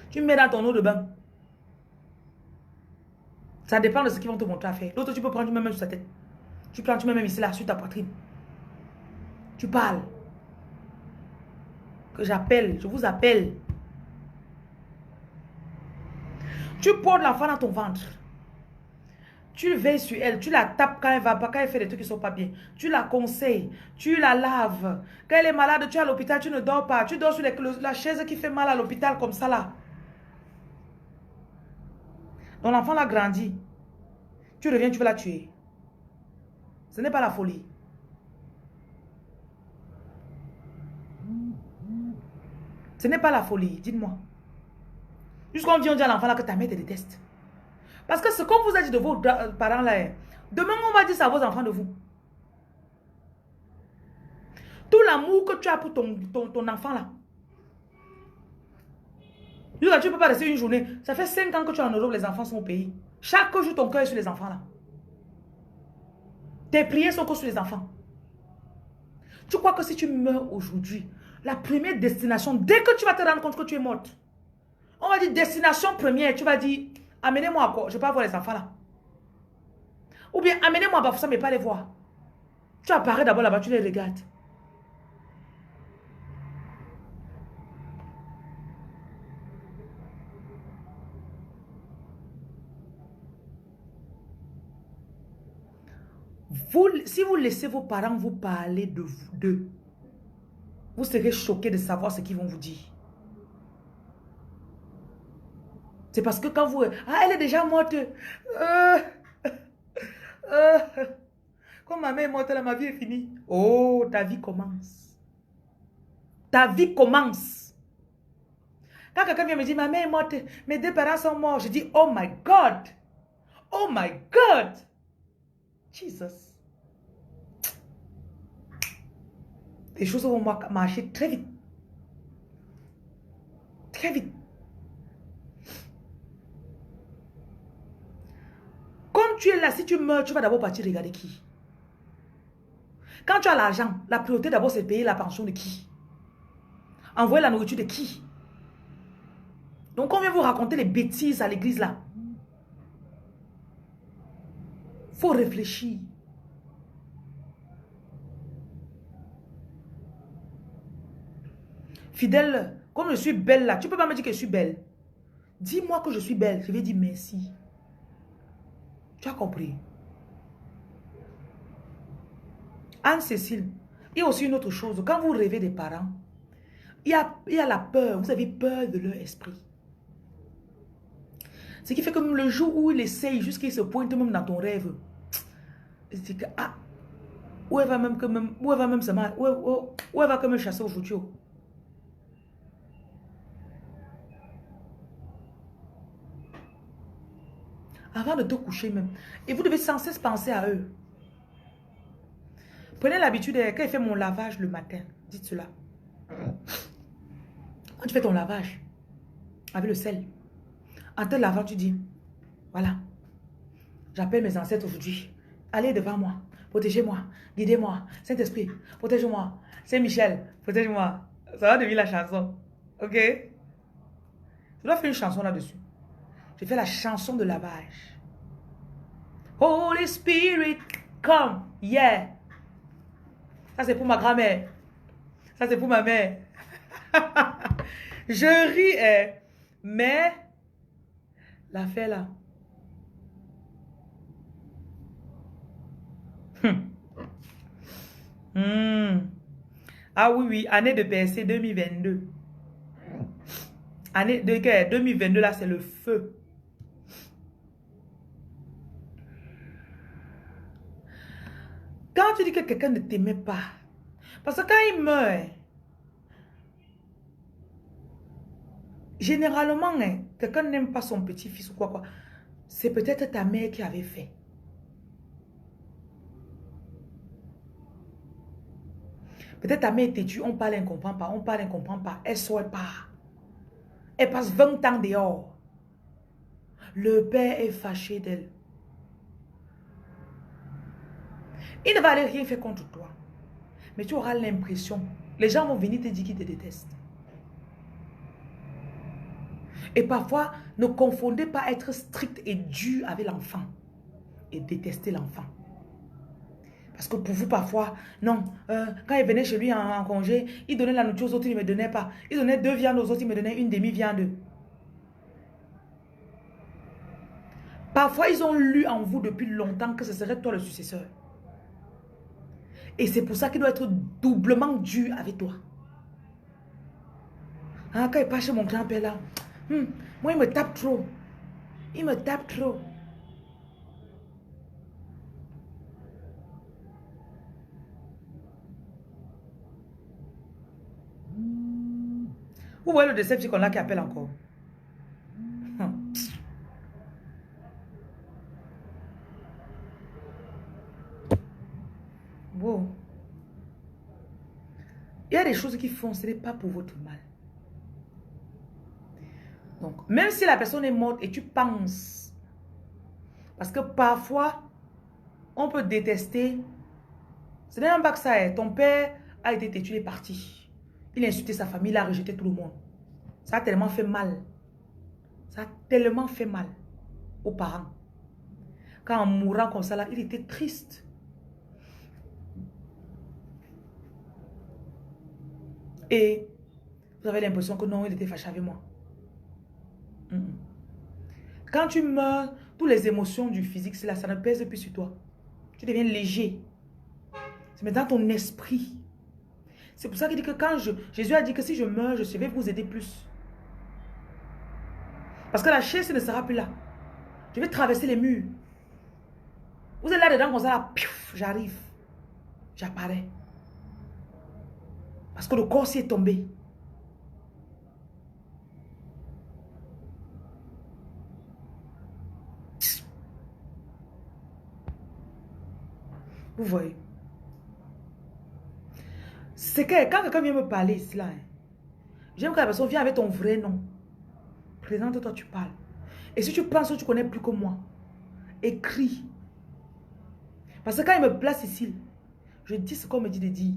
Tu mets dans ton eau de bain. Ça dépend de ce qu'ils vont te montrer à faire. L'autre, tu peux prendre, tu mets même sur sa tête. Tu prends, tu mets même ici, là, sur ta poitrine. Tu parles. Que j'appelle, je vous appelle. Tu portes l'enfant dans ton ventre. Tu veilles sur elle, tu la tapes quand elle va pas, quand elle fait des trucs qui ne sont pas bien. Tu la conseilles, tu la laves. Quand elle est malade, tu es à l'hôpital, tu ne dors pas. Tu dors sur la chaise qui fait mal à l'hôpital comme ça là. Donc l'enfant l'a grandi. Tu reviens, tu veux la tuer. Ce n'est pas la folie. Ce n'est pas la folie, dites-moi. Jusqu'on vient dire à l'enfant là que ta mère te déteste. Parce que ce qu'on vous a dit de vos parents là, demain on va dire ça à vos enfants de vous. Tout l'amour que tu as pour ton enfant là. Tu ne peux pas rester une journée. Ça fait 5 ans que tu es en Europe, les enfants sont au pays. Chaque jour, ton cœur est sur les enfants là. Tes prières sont que sur les enfants. Tu crois que si tu meurs aujourd'hui, la première destination, dès que tu vas te rendre compte que tu es morte, on va dire destination première, tu vas dire, amenez-moi à quoi? Je ne vais pas voir les enfants là. Ou bien amenez-moi à Bafoussam mais pas les voir. Tu apparais d'abord là-bas, tu les regardes. Si vous laissez vos parents vous parler de vous, d'eux, vous serez choqués de savoir ce qu'ils vont vous dire. C'est parce que quand vous... Ah, elle est déjà morte. Comme ma mère est morte, là, ma vie est finie. Oh, ta vie commence. Ta vie commence. Quand quelqu'un vient me dire, ma mère est morte, mes 2 parents sont morts, je dis, oh my God. Oh my God. Jesus. Les choses vont marcher très vite. Très vite. Comme tu es là, si tu meurs, tu vas d'abord partir regarder qui. Quand tu as l'argent, la priorité d'abord c'est payer la pension de qui. Envoyer la nourriture de qui. Donc on vient vous raconter les bêtises à l'église là. Faut réfléchir. Fidèle, comme je suis belle là, tu peux pas me dire que je suis belle. Dis-moi que je suis belle, je vais dire merci. Tu as compris? Anne-Cécile, il y a aussi une autre chose. Quand vous rêvez des parents, il y a la peur. Vous avez peur de leur esprit. Ce qui fait que même le jour où il essaye, jusqu'il se pointe même dans ton rêve, c'est que, ah, où elle va même que même, où elle va même se mal, où elle va comme me chasser aujourd'hui. Avant de te coucher même. Et vous devez sans cesse penser à eux. Prenez l'habitude, quand il fait mon lavage le matin, dites cela. Quand tu fais ton lavage avec le sel, en te lavant, tu dis, voilà, j'appelle mes ancêtres aujourd'hui. Allez devant moi, protégez-moi, guidez-moi. Saint-Esprit, protège-moi. Saint-Michel, protège-moi. Ça va devenir la chanson. Ok? Je dois faire une chanson là-dessus. Je fais la chanson de lavage. Holy Spirit, come, yeah. Ça c'est pour ma grand-mère. Ça c'est pour ma mère. Je ris, mais l'affaire là. Ah oui, oui, année de PSC 2022. Année de 2022 là, c'est le feu. Quand tu dis que quelqu'un ne t'aimait pas, parce que quand il meurt, généralement, quelqu'un n'aime pas son petit-fils ou quoi. C'est peut-être ta mère qui avait fait. Peut-être ta mère était tue, on parle, elle ne comprend pas, on parle, elle ne comprend pas, elle ne sort pas. Elle passe 20 ans dehors. Le père est fâché d'elle. Il ne va aller rien faire contre toi. Mais tu auras l'impression, les gens vont venir te dire qu'ils te détestent. Et parfois, ne confondez pas être strict et dur avec l'enfant et détester l'enfant. Parce que pour vous, parfois, non, quand il venait chez lui en congé, il donnait la nourriture aux autres, il ne me donnait pas. Il donnait 2 viandes aux autres, il me donnait une demi-viande. Parfois, ils ont lu en vous depuis longtemps que ce serait toi le successeur. Et c'est pour ça qu'il doit être doublement dur avec toi. Hein, quand il passe chez mon grand-père là, moi il me tape trop. Il me tape trop. Vous voyez le Decepticon là qui appelle encore. Wow. Il y a des choses qui font, ce n'est pas pour votre mal. Donc, même si la personne est morte et tu penses, parce que parfois, on peut détester, ce n'est même pas que ça est. Ton père a été têtu, il est parti. Il a insulté sa famille, il a rejeté tout le monde. Ça a tellement fait mal. Ça a tellement fait mal aux parents. Quand en mourant comme ça, là, il était triste. Et vous avez l'impression que non, il était fâché avec moi. Quand tu meurs, toutes les émotions du physique, là, ça ne pèse plus sur toi. Tu deviens léger. C'est maintenant ton esprit. C'est pour ça qu'il dit que quand Jésus a dit que si je meurs, je vais vous aider plus. Parce que la chaise ne sera plus là. Je vais traverser les murs. Vous êtes là dedans comme ça, là, j'arrive. J'apparais. Parce que le corps s'y est tombé. Vous voyez. C'est que quand quelqu'un vient me parler ici, là, j'aime que la personne vienne avec ton vrai nom. Présente-toi, tu parles. Et si tu penses que tu connais plus que moi, écris. Parce que quand il me place ici, je dis ce qu'on me dit de dire.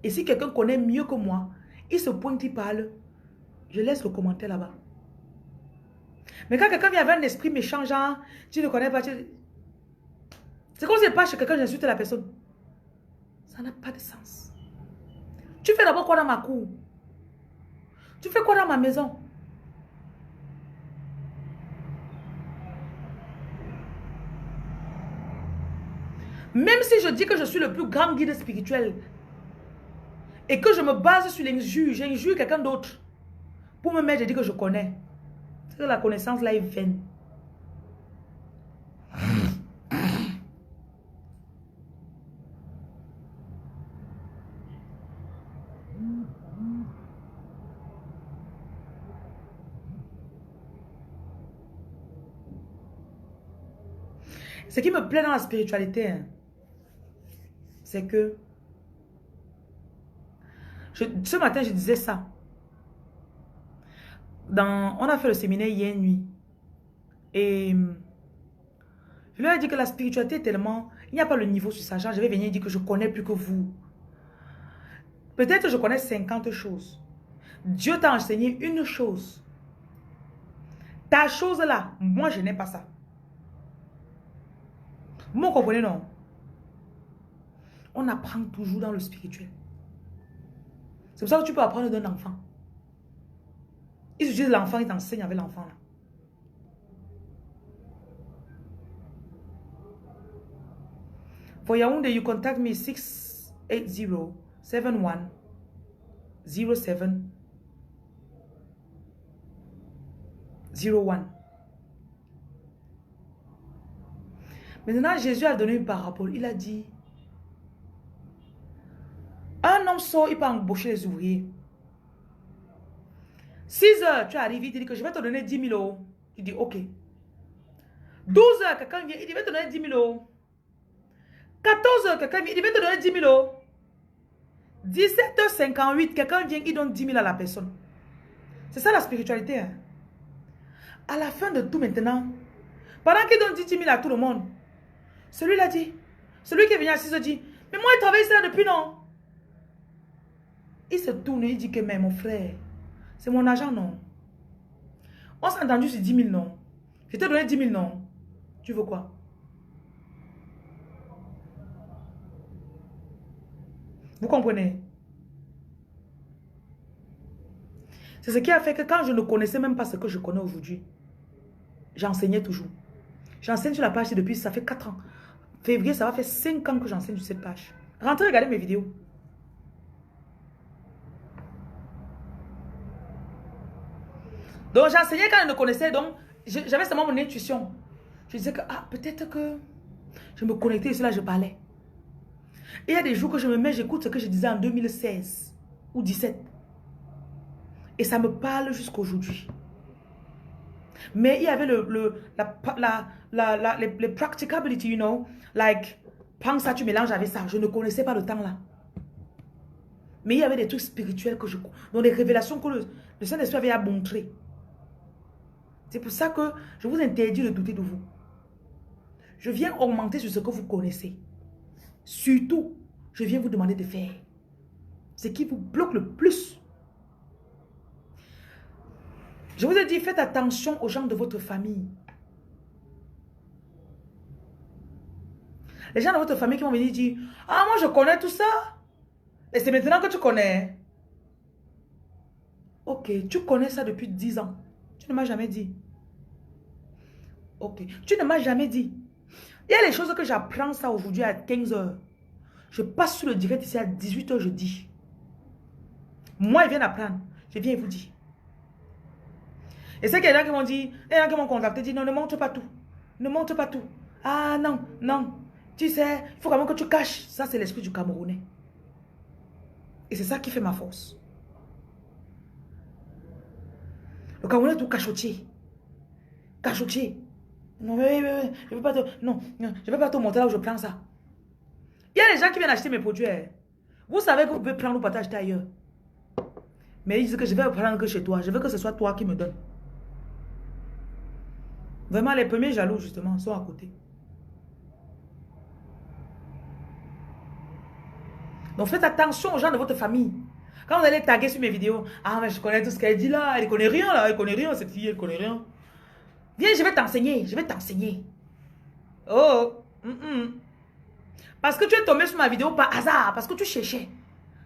Et si quelqu'un connaît mieux que moi, il se pointe, il parle, je laisse le commentaire là-bas. Mais quand quelqu'un vient avec un esprit méchant, genre, tu ne connais pas, c'est comme si je passe chez quelqu'un, j'insulte la personne. Ça n'a pas de sens. Tu fais d'abord quoi dans ma cour? Tu fais quoi dans ma maison? Même si je dis que je suis le plus grand guide spirituel et que je me base sur l'injure, j'injure quelqu'un d'autre pour me mettre, je dis que je connais. C'est que la connaissance là est vaine. Ce qui me plaît dans la spiritualité, hein, c'est que Ce matin, je disais ça. On a fait le séminaire hier nuit. Et je leur ai dit que la spiritualité est tellement... Il n'y a pas le niveau sur ça. Genre, je vais venir dire que je connais plus que vous. Peut-être que je connais 50 choses. Dieu t'a enseigné une chose. Ta chose là, moi je n'ai pas ça. Vous me comprenez, non? On apprend toujours dans le spirituel. C'est pour ça que tu peux apprendre d'un enfant. Ils utilisent l'enfant, ils t'enseignent avec l'enfant là. For Yaoundé, you contact me 680 71 07 01. Maintenant, Jésus a donné une parabole. Il a dit, un homme sort, il peut embaucher les ouvriers. 6 heures, tu arrives, il te dit que je vais te donner 10 000 euros. Tu dis, ok. 12 heures, quelqu'un vient, il dit, je vais te donner 10 000 euros. 14 heures, quelqu'un vient, il dit, je vais te donner 10 000 euros. 17h58, quelqu'un vient, il donne 10 000 à la personne. C'est ça la spiritualité. Hein? À la fin de tout maintenant, pendant qu'il donne 10 000 à tout le monde, celui-là dit, celui qui est venu à 6 heures dit, mais moi je travaille ça depuis non. Il se tourne et il dit que, mais mon frère, c'est mon argent non. On s'est entendu sur 10 000 non. Je t'ai donné 10 000 non. Tu veux quoi? Vous comprenez? C'est ce qui a fait que quand je ne connaissais même pas ce que je connais aujourd'hui, j'enseignais toujours. J'enseigne sur la page depuis, ça fait 4 ans. Février, ça va faire 5 ans que j'enseigne sur cette page. Rentrez, regardez mes vidéos. Donc, j'enseignais quand je ne connaissais, donc, j'avais seulement mon intuition. Je disais que, ah, peut-être que je me connectais et cela, je parlais. Et il y a des jours que je me mets, j'écoute ce que je disais en 2016 ou 2017. Et ça me parle jusqu'aujourd'hui. Mais il y avait les practicability, you know, like, prends ça, tu mélanges avec ça. Je ne connaissais pas le temps là. Mais il y avait des trucs spirituels que dans des révélations que le Saint-Esprit avait à montrer. C'est pour ça que je vous interdis de douter de vous. Je viens augmenter sur ce que vous connaissez. Surtout, je viens vous demander de faire ce qui vous bloque le plus. Je vous ai dit, faites attention aux gens de votre famille. Les gens de votre famille qui vont venir dire, ah, moi je connais tout ça. Et c'est maintenant que tu connais. Ok, tu connais ça depuis 10 ans. Tu ne m'as jamais dit. Ok, tu ne m'as jamais dit. Il y a les choses que j'apprends ça aujourd'hui à 15 h. Je passe sur le direct ici à 18 h, je dis. Moi, il vient d'apprendre. Je viens et vous dis. Et c'est qu'il y a des gens qui m'ont dit, il y a des gens qui m'ont contacté, dit non, ne montre pas tout. Ne montre pas tout. Ah non, non. Tu sais, il faut quand même que tu caches. Ça, c'est l'esprit du Camerounais. Et c'est ça qui fait ma force. Le Camerounais est tout cachotier. Cachotier. Non, je ne veux pas te... Non, je ne veux pas te montrer là où je prends ça. Il y a des gens qui viennent acheter mes produits. Vous savez que vous pouvez prendre ou pas acheter ailleurs. Mais ils disent que je vais prendre que chez toi. Je veux que ce soit toi qui me donne. Vraiment, les premiers jaloux, justement, sont à côté. Donc, faites attention aux gens de votre famille. Quand vous allez taguer sur mes vidéos, ah, mais je connais tout ce qu'elle dit là. Elle ne connaît rien là. Elle ne connaît rien, cette fille. Elle ne connaît rien. Viens, je vais t'enseigner. Je vais t'enseigner. Oh. Parce que tu es tombé sur ma vidéo par hasard. Parce que tu cherchais.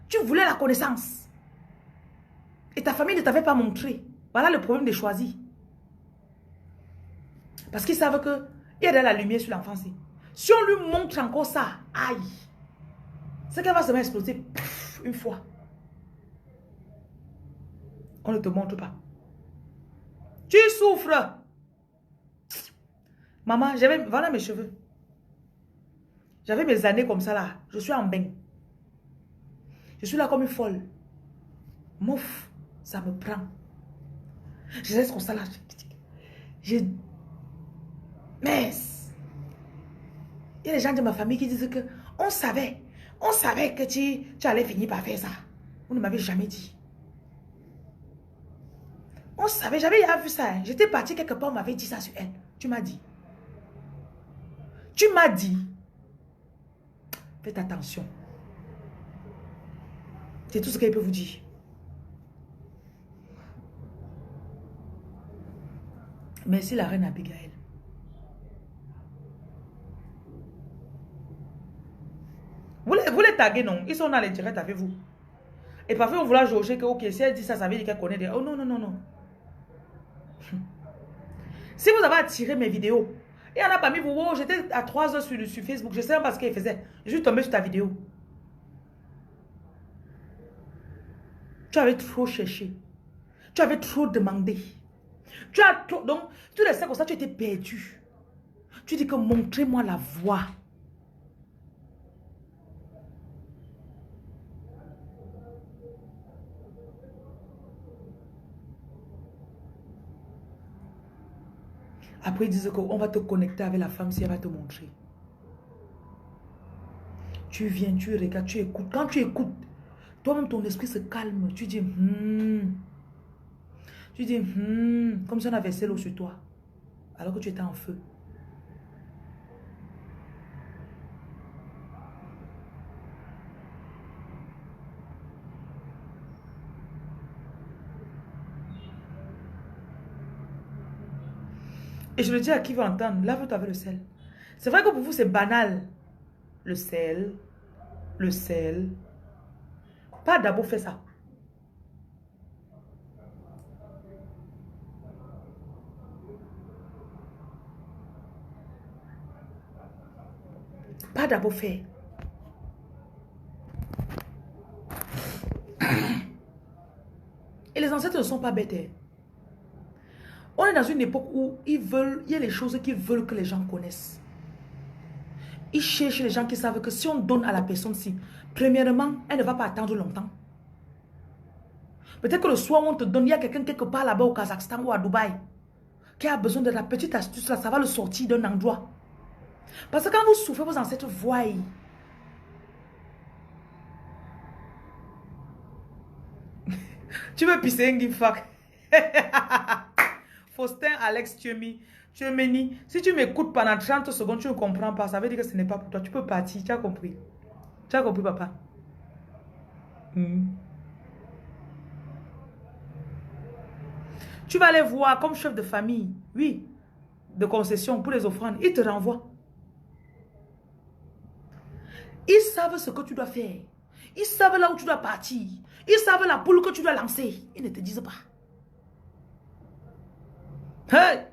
Tu voulais la connaissance. Et ta famille ne t'avait pas montré. Voilà le problème de choisir. Parce qu'ils savent qu'il y a de la lumière sur l'enfant. Si on lui montre encore ça, aïe. C'est qu'elle va se mettre exploser une fois. On ne te montre pas. Tu souffres. Maman, voilà mes cheveux. J'avais mes années comme ça là. Je suis en bain. Je suis là comme une folle. Mouf, ça me prend. Je reste comme ça là. Mais il y a des gens de ma famille qui disent que on savait que tu allais finir par faire ça. Vous ne m'avez jamais dit. On savait, j'avais déjà vu ça. Hein. J'étais partie quelque part, on m'avait dit ça sur elle. Tu m'as dit. Tu m'as dit. Faites attention. C'est tout ce qu'elle peut vous dire. Merci la reine Abigail. Vous les taguez, non? Ils sont dans les directs avec vous. Et parfois, on voulait jauger que, ok, si elle dit ça, ça veut dire qu'elle connaît des... Oh non, non, non, non. Si vous avez attiré mes vidéos, il y en a parmi vous, oh, j'étais à 3 heures sur Facebook, je sais même pas ce qu'elle faisait. Je suis tombée sur ta vidéo. Tu avais trop cherché. Tu avais trop demandé. Tu as trop... Donc, tu laissais comme ça, tu étais perdu. Tu dis que montrez-moi la voie. Après, ils disent qu'on va te connecter avec la femme si elle va te montrer. Tu viens, tu regardes, tu écoutes. Quand tu écoutes, toi-même, ton esprit se calme. Tu dis, Tu dis, comme si on avait versé l'eau sur toi. Alors que tu étais en feu. Et je le dis à qui veut entendre, lave-toi avec le sel. C'est vrai que pour vous, c'est banal. Le sel. Le sel. Pas d'abord fait ça. Pas d'abord fait. Et les ancêtres ne sont pas bêtes. Hein. On est dans une époque où il y a les choses qu'ils veulent que les gens connaissent. Ils cherchent les gens qui savent que si on donne à la personne-ci, premièrement, elle ne va pas attendre longtemps. Peut-être que le soir où on te donne, il y a quelqu'un quelque part là-bas au Kazakhstan ou à Dubaï qui a besoin de la petite astuce là, ça va le sortir d'un endroit. Parce que quand vous souffrez, vos ancêtres voient. Tu veux pisser un fuck. Faustin, Alex, Tuemeni. Si tu m'écoutes pendant 30 secondes, tu ne comprends pas. Ça veut dire que ce n'est pas pour toi. Tu peux partir. Tu as compris. Tu as compris, papa. Tu vas aller voir comme chef de famille. Oui. De concession pour les offrandes. Ils te renvoient. Ils savent ce que tu dois faire. Ils savent là où tu dois partir. Ils savent la poule que tu dois lancer. Ils ne te disent pas. Hey!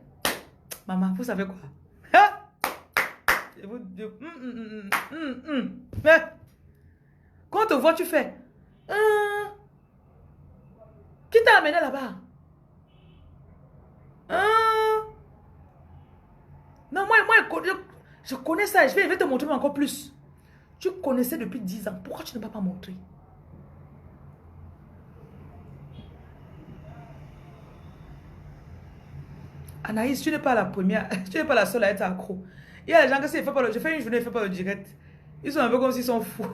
Maman, vous savez quoi? Hey! Quand on te voit, tu fais. Qui t'a amené là-bas? Non, moi, je connais ça. Je vais te montrer encore plus. Tu connaissais depuis 10 ans. Pourquoi tu ne m'as pas montré? Anaïs, tu n'es pas la première. Tu n'es pas la seule à être accro. Il y a des gens qui ne font pas le... Je fais une journée, ils ne font pas le direct. Ils sont un peu comme s'ils sont fous.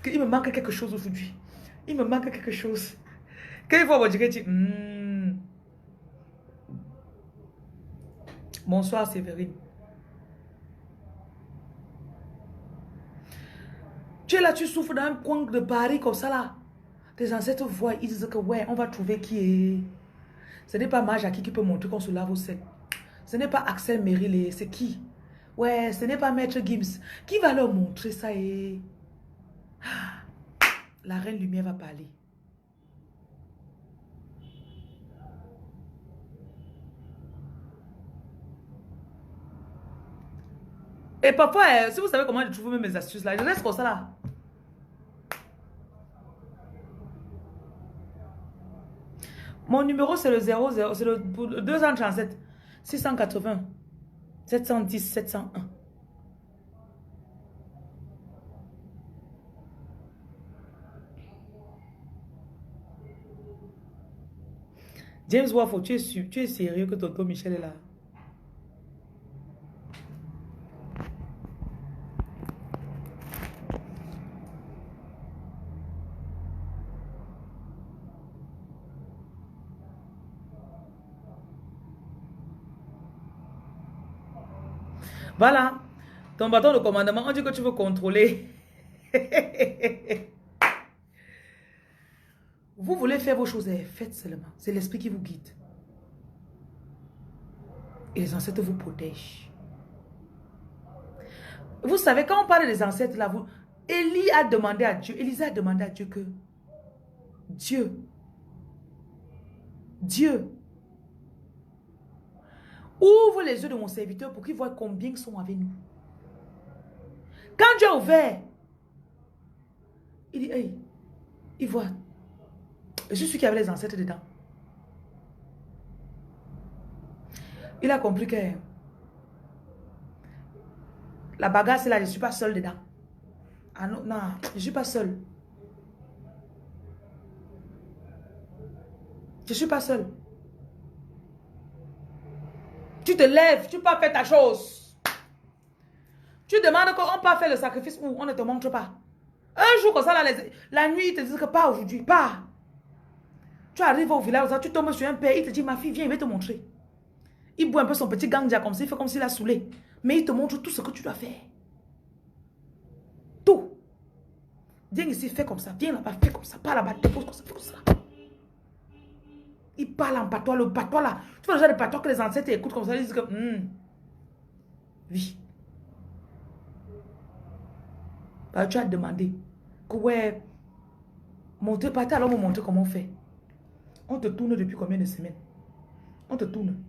Il me manque quelque chose aujourd'hui. Il me manque quelque chose. Quand ils font le direct, ils disent... Bonsoir Séverine. Tu es là, tu souffres dans un coin de Paris comme ça là. Tes ancêtres voient, ils disent que ouais, on va trouver qui est. Ce n'est pas Majaki qui peut montrer qu'on se lave au sel. Ce n'est pas Axel Merilé, c'est qui? Ouais, ce n'est pas Maître Gims. Qui va leur montrer ça et... La reine lumière va parler. Et parfois, si vous savez comment je trouve mes astuces là, je reste comme ça là. Mon numéro c'est le 00, c'est le 237 680 710 701. James Waffo, tu es sérieux que Tonton Michel est là? Voilà. Ton bâton de commandement, on dit que tu veux contrôler. Vous voulez faire vos choses, faites seulement. C'est l'esprit qui vous guide. Et les ancêtres vous protègent. Vous savez, quand on parle des ancêtres, là, Élie a demandé à Dieu, Élisée a demandé à Dieu que Dieu, ouvre les yeux de mon serviteur pour qu'il voie combien sont avec nous. Quand Dieu a ouvert, il dit, hey, il voit. Je suis celui qui avait les ancêtres dedans. Il a compris que la bagarre, c'est là, je ne suis pas seul dedans. Ah non, non, je ne suis pas seul. Je ne suis pas seul. Tu te lèves, tu peux faire ta chose. Tu demandes qu'on peut faire le sacrifice ou on ne te montre pas. Un jour comme ça, là, la nuit, ils te disent que pas aujourd'hui, pas. Tu arrives au village, tu tombes sur un père, il te dit, ma fille, viens, il va te montrer. Il boit un peu son petit ganja comme ça, il fait comme s'il a saoulé. Mais il te montre tout ce que tu dois faire. Tout. Viens ici, fais comme ça. Viens là-bas, fais comme ça. Pas là-bas, dépose comme ça, fais comme ça. Il parle en patois, le patois là. Tu vois le genre de patois que les ancêtres écoutent comme ça, ils disent que, oui. Bah, tu as demandé que, ouais, montrer, partez alors me montrer comment on fait. On te tourne depuis combien de semaines? On te tourne.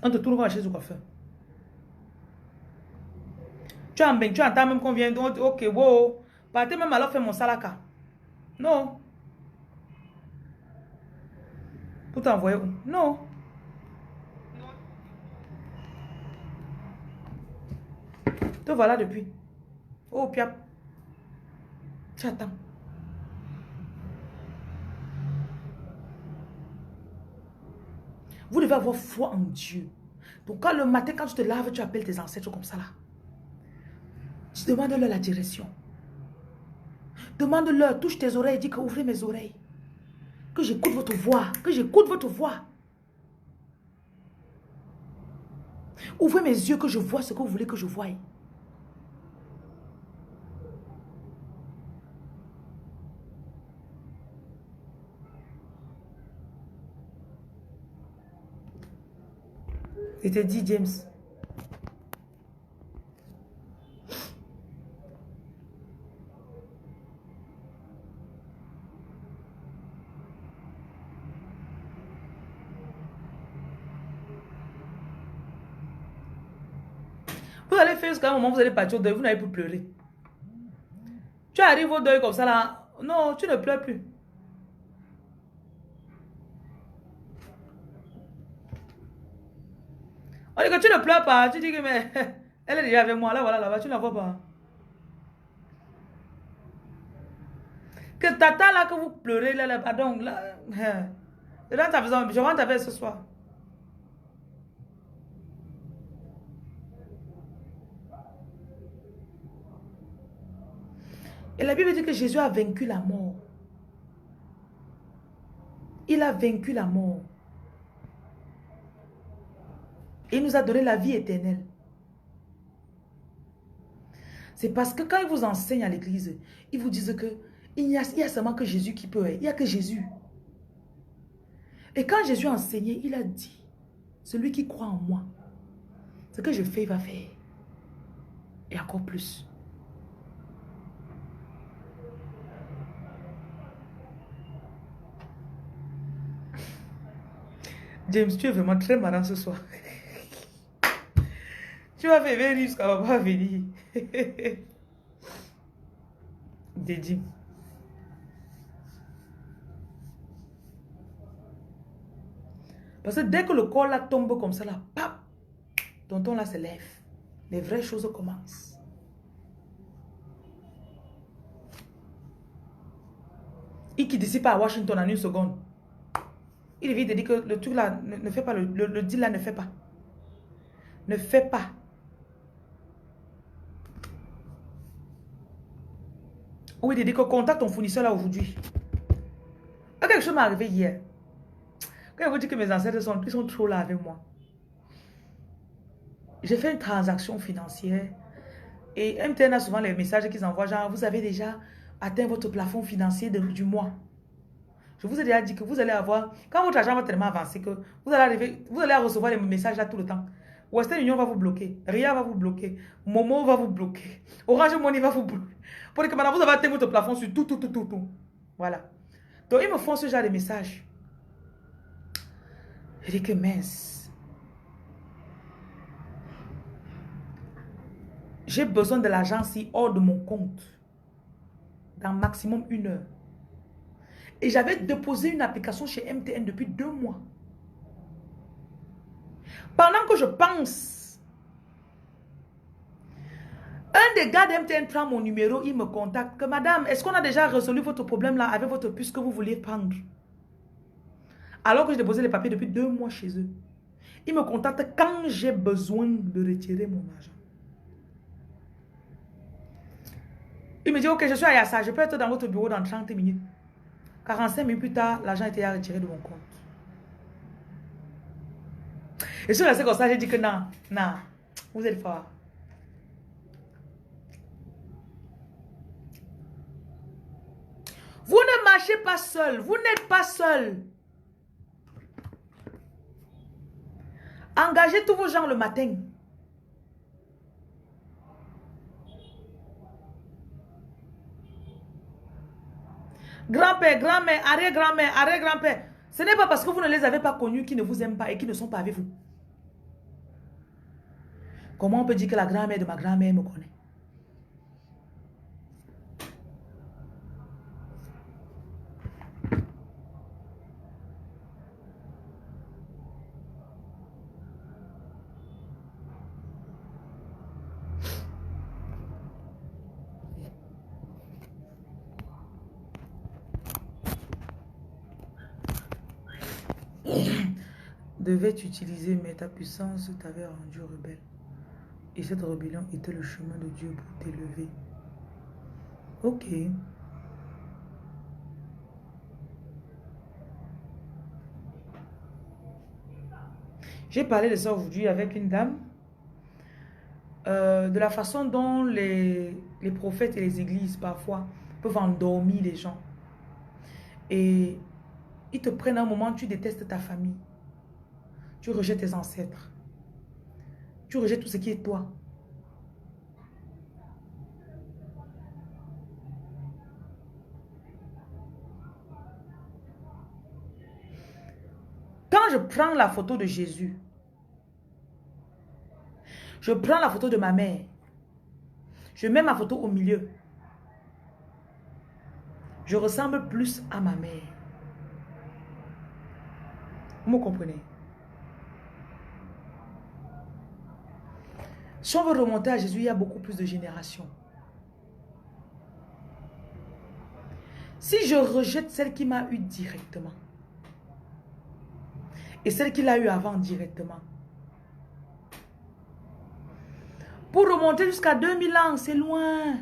On te tourne comme la chaise au coiffeur. Tu entends même qu'on vient, ok, wow. Partez même alors faire mon salaka. Non. Pour t'envoyer où? Non. Te voilà depuis. Oh, piap. Tu attends. Vous devez avoir foi en Dieu. Donc quand le matin, quand tu te laves, tu appelles tes ancêtres comme ça là. Tu demandes-leur la direction. Demande-leur, touche tes oreilles, dis que ouvrez mes oreilles. Que j'écoute votre voix, que j'écoute votre voix. Ouvrez mes yeux que je vois ce que vous voulez que je voie. Je te dis, James. Vous allez faire jusqu'à un moment, vous allez partir au deuil, vous n'allez plus pleurer. Tu arrives au deuil comme ça là. Non, tu ne pleures plus. On dit que tu ne pleures pas. Tu dis que mais elle est déjà avec moi. Là, voilà, là-bas, tu ne la vois pas. Que tata là que vous pleurez là, pardon, là. Je rentre avec ce soir. Et la Bible dit que Jésus a vaincu la mort. Il a vaincu la mort. Et il nous a donné la vie éternelle. C'est parce que quand ils vous enseignent à l'église, ils vous disent que il y a seulement que Jésus qui peut. Il n'y a que Jésus. Et quand Jésus a enseigné, il a dit, celui qui croit en moi, ce que je fais, il va faire. Et encore plus. James, tu es vraiment très marrant ce soir. Tu vas faire venir jusqu'à papa venir. Dédi. Parce que dès que le corps là tombe comme ça là, pap, tonton là se lève. Les vraies choses commencent. Il quitte ici pas à Washington en une seconde. Il vient te dire que le truc là ne fait pas, le deal là ne fait pas. Ne fait pas. Oui, il dit que contacte ton fournisseur là aujourd'hui. Quelque chose m'est arrivé hier. Quand je vous dis que mes ancêtres ils sont trop là avec moi. j'ai fait une transaction financière et MTN a souvent les messages qu'ils envoient, genre, vous avez déjà atteint votre plafond financier du mois. Je vous ai déjà dit que vous allez avoir, quand votre argent va tellement avancer que vous allez recevoir les messages là tout le temps. Western Union va vous bloquer, Ria va vous bloquer, Momo va vous bloquer, Orange Money va vous bloquer. Pour que maintenant vous avez atteint votre plafond sur tout. Voilà. Donc ils me font ce genre de messages. Je dis que mince. J'ai besoin de l'argent ici hors de mon compte. Dans maximum 1 heure. Et j'avais déposé une application chez MTN depuis 2 mois. Pendant que je pense, un des gars d'MTN prend mon numéro, il me contacte. Que madame, est-ce qu'on a déjà résolu votre problème là avec votre puce que vous vouliez prendre? Alors que j'ai déposé les papiers depuis 2 mois chez eux. Il me contacte quand j'ai besoin de retirer mon argent. Il me dit, ok, je suis à Yassa, je peux être dans votre bureau dans 30 minutes. 45 minutes plus tard, l'argent était retiré de mon compte. Et sur la comme ça, j'ai dit que non, vous êtes fort. Vous ne marchez pas seul, vous n'êtes pas seul. Engagez tous vos gens le matin. Grand-père, grand-mère, arrière-grand-mère, arrière-grand-père. Ce n'est pas parce que vous ne les avez pas connus qu'ils ne vous aiment pas et qu'ils ne sont pas avec vous. Comment on peut dire que la grand-mère de ma grand-mère me connaît? Devait utiliser, mais ta puissance t'avait rendu rebelle. Et cette rébellion était le chemin de Dieu pour t'élever. Ok. J'ai parlé de ça aujourd'hui avec une dame. De la façon dont les prophètes et les églises parfois peuvent endormir les gens. Et ils te prennent un moment, tu détestes ta famille. Tu rejettes tes ancêtres. Tu rejettes tout ce qui est toi. Quand je prends la photo de Jésus, je prends la photo de ma mère, je mets ma photo au milieu, je ressemble plus à ma mère. Vous me comprenez? Si on veut remonter à Jésus, il y a beaucoup plus de générations. Si je rejette celle qui m'a eu directement et celle qu'il a eu avant directement, pour remonter jusqu'à 2000 ans, c'est loin.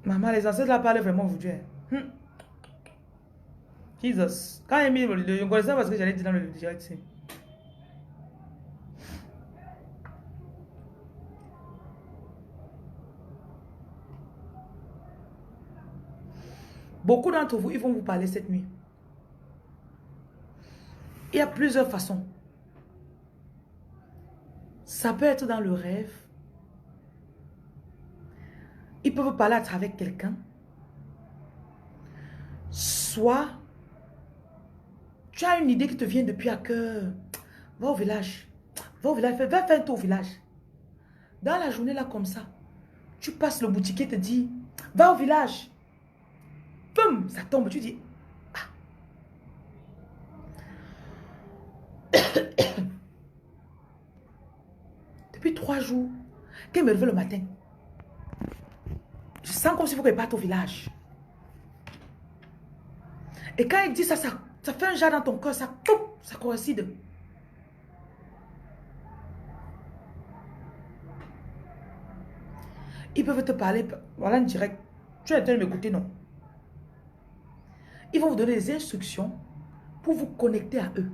Maman, les ancêtres là parlent vraiment aujourd'hui. Jesus. Quand il mis je connaissais parce que j'allais dire dans le direct. Beaucoup d'entre vous, ils vont vous parler cette nuit. Il y a plusieurs façons. Ça peut être dans le rêve. Ils peuvent parler à travers quelqu'un. Soit, tu as une idée qui te vient depuis à cœur. Va au village. Va au village. Va faire un tour au village. Dans la journée là comme ça, tu passes le boutiquier te dit, va au village. Boum, ça tombe. Tu dis, ah. Depuis 3 jours, quand il me réveille le matin, je sens comme s'il faut qu'il parte au village. Et quand il dit ça, ça fait un jar dans ton cœur, ça coïncide. Ils peuvent te parler, voilà, en direct. Tu es en train de m'écouter, non? Ils vont vous donner des instructions pour vous connecter à eux.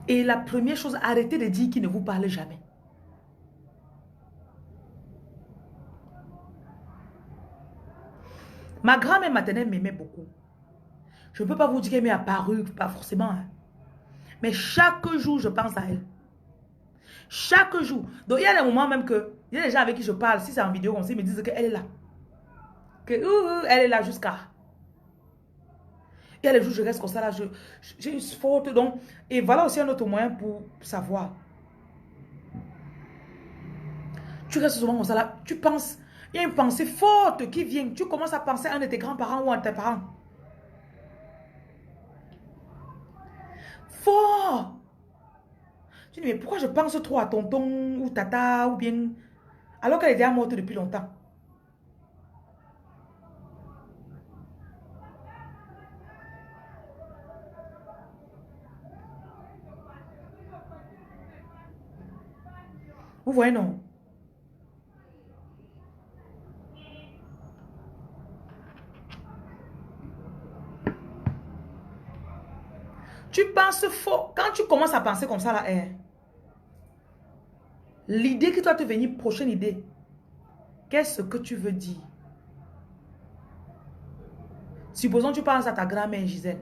Et la première chose, arrêtez de dire qu'ils ne vous parlent jamais. Ma grand-mère maternelle m'aimait beaucoup. Je ne peux pas vous dire qu'elle m'est apparue, pas forcément. Hein. Mais chaque jour, je pense à elle. Chaque jour. Donc, il y a des moments même que, il y a des gens avec qui je parle, si c'est en vidéo, ils me disent qu'elle est là. Elle est là jusqu'à. Il y a les jours où je reste comme ça, là, j'ai une faute. Donc, et voilà aussi un autre moyen pour savoir. Tu restes souvent comme ça, là, tu penses, il y a une pensée forte qui vient. Tu commences à penser à un de tes grands-parents ou à tes parents. Fort. Tu dis, mais pourquoi je pense trop à tonton ou tata ou bien... Alors qu'elle est déjà morte depuis longtemps. Vous voyez, non? Tu penses fort. Quand tu commences à penser comme ça, là, l'idée qui doit te venir, prochaine idée, qu'est-ce que tu veux dire? Supposons que tu penses à ta grand-mère Gisèle.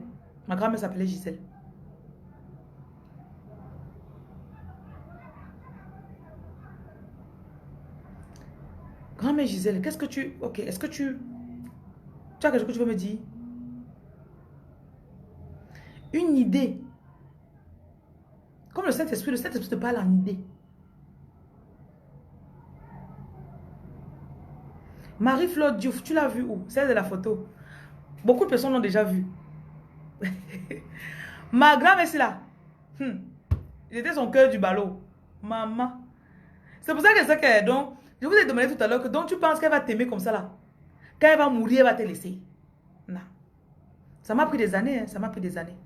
Ma grand-mère s'appelait Gisèle. Grand-mère Gisèle, qu'est-ce que tu... Ok, est-ce que tu... Tu as quelque chose que tu veux me dire? Une idée. Comme le Saint-Esprit te parle en idée. Marie-Flore Diouf, tu l'as vu où? Celle de la photo. Beaucoup de personnes l'ont déjà vue. Ma grand-mère, c'est là. J'étais son cœur du ballot. Maman. C'est pour ça que c'est que... Donc, je vous ai demandé tout à l'heure que donc tu penses qu'elle va t'aimer comme ça là. Quand elle va mourir, elle va te laisser. Non. Ça m'a pris des années, hein, ça m'a pris des années.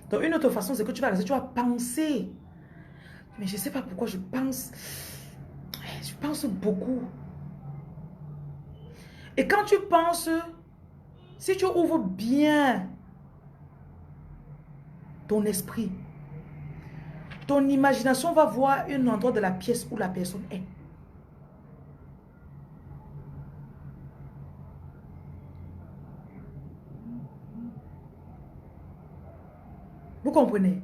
Donc, une autre façon, c'est que tu vas rester, tu vas penser. Mais je ne sais pas pourquoi je pense. Je pense beaucoup. Et quand tu penses, si tu ouvres bien ton esprit, ton imagination va voir un endroit de la pièce où la personne est. Vous comprenez?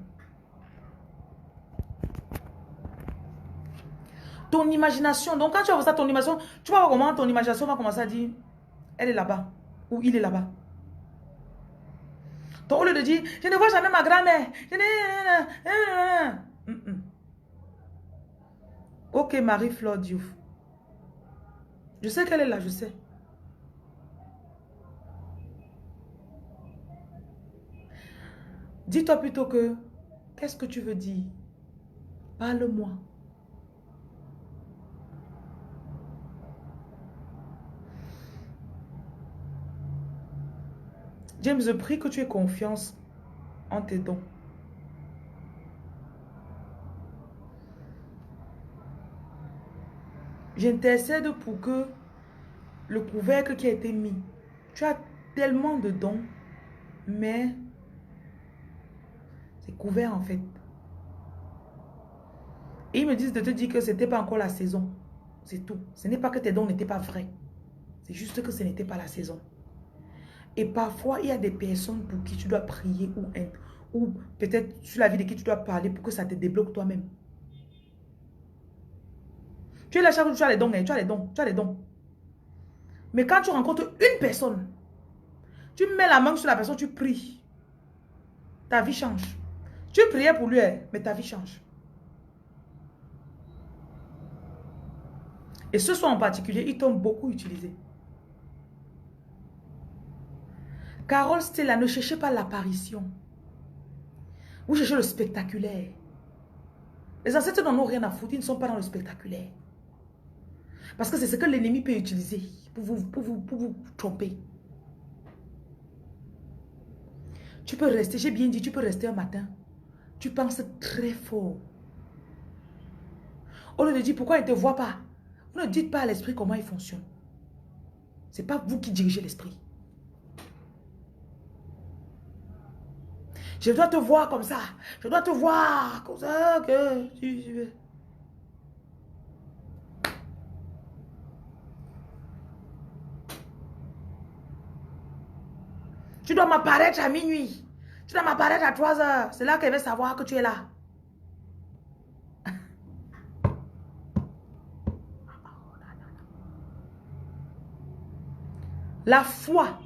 Ton imagination. Donc, quand tu vas voir ça, ton imagination, tu vas voir comment ton imagination va commencer à dire, elle est là-bas, ou il est là-bas. Donc, au lieu de dire, je ne vois jamais ma grand-mère. Ok, Marie-Flore Diouf. Je sais qu'elle est là, je sais. Dis-toi plutôt que, qu'est-ce que tu veux dire? Parle-moi. James, je prie que tu aies confiance en tes dons. J'intercède pour que le couvercle qui a été mis, tu as tellement de dons, mais c'est couvert en fait. Et ils me disent de te dire que ce n'était pas encore la saison. C'est tout. Ce n'est pas que tes dons n'étaient pas vrais. C'est juste que ce n'était pas la saison. Et parfois, il y a des personnes pour qui tu dois prier ou peut-être sur la vie de qui tu dois parler pour que ça te débloque toi-même. Tu es là chaque jour, tu as les dons, tu as les dons, tu as les dons. Mais quand tu rencontres une personne, tu mets la main sur la personne, tu pries. Ta vie change. Tu priais pour lui, mais ta vie change. Et ce soir en particulier, ils t'ont beaucoup utilisé. Carole Stella, ne cherchez pas l'apparition. Vous cherchez le spectaculaire. Les ancêtres n'en ont rien à foutre, ils ne sont pas dans le spectaculaire. Parce que c'est ce que l'ennemi peut utiliser pour vous tromper. Tu peux rester, j'ai bien dit, tu peux rester un matin. Tu penses très fort. Au lieu de dire pourquoi il ne te voit pas, vous ne dites pas à l'esprit comment il fonctionne. Ce n'est pas vous qui dirigez l'esprit. Je dois te voir comme ça. Je dois te voir comme ça que tu veux. Tu dois m'apparaître à minuit. Tu dois m'apparaître à 3 heures. C'est là qu'elle veut savoir que tu es là. La foi.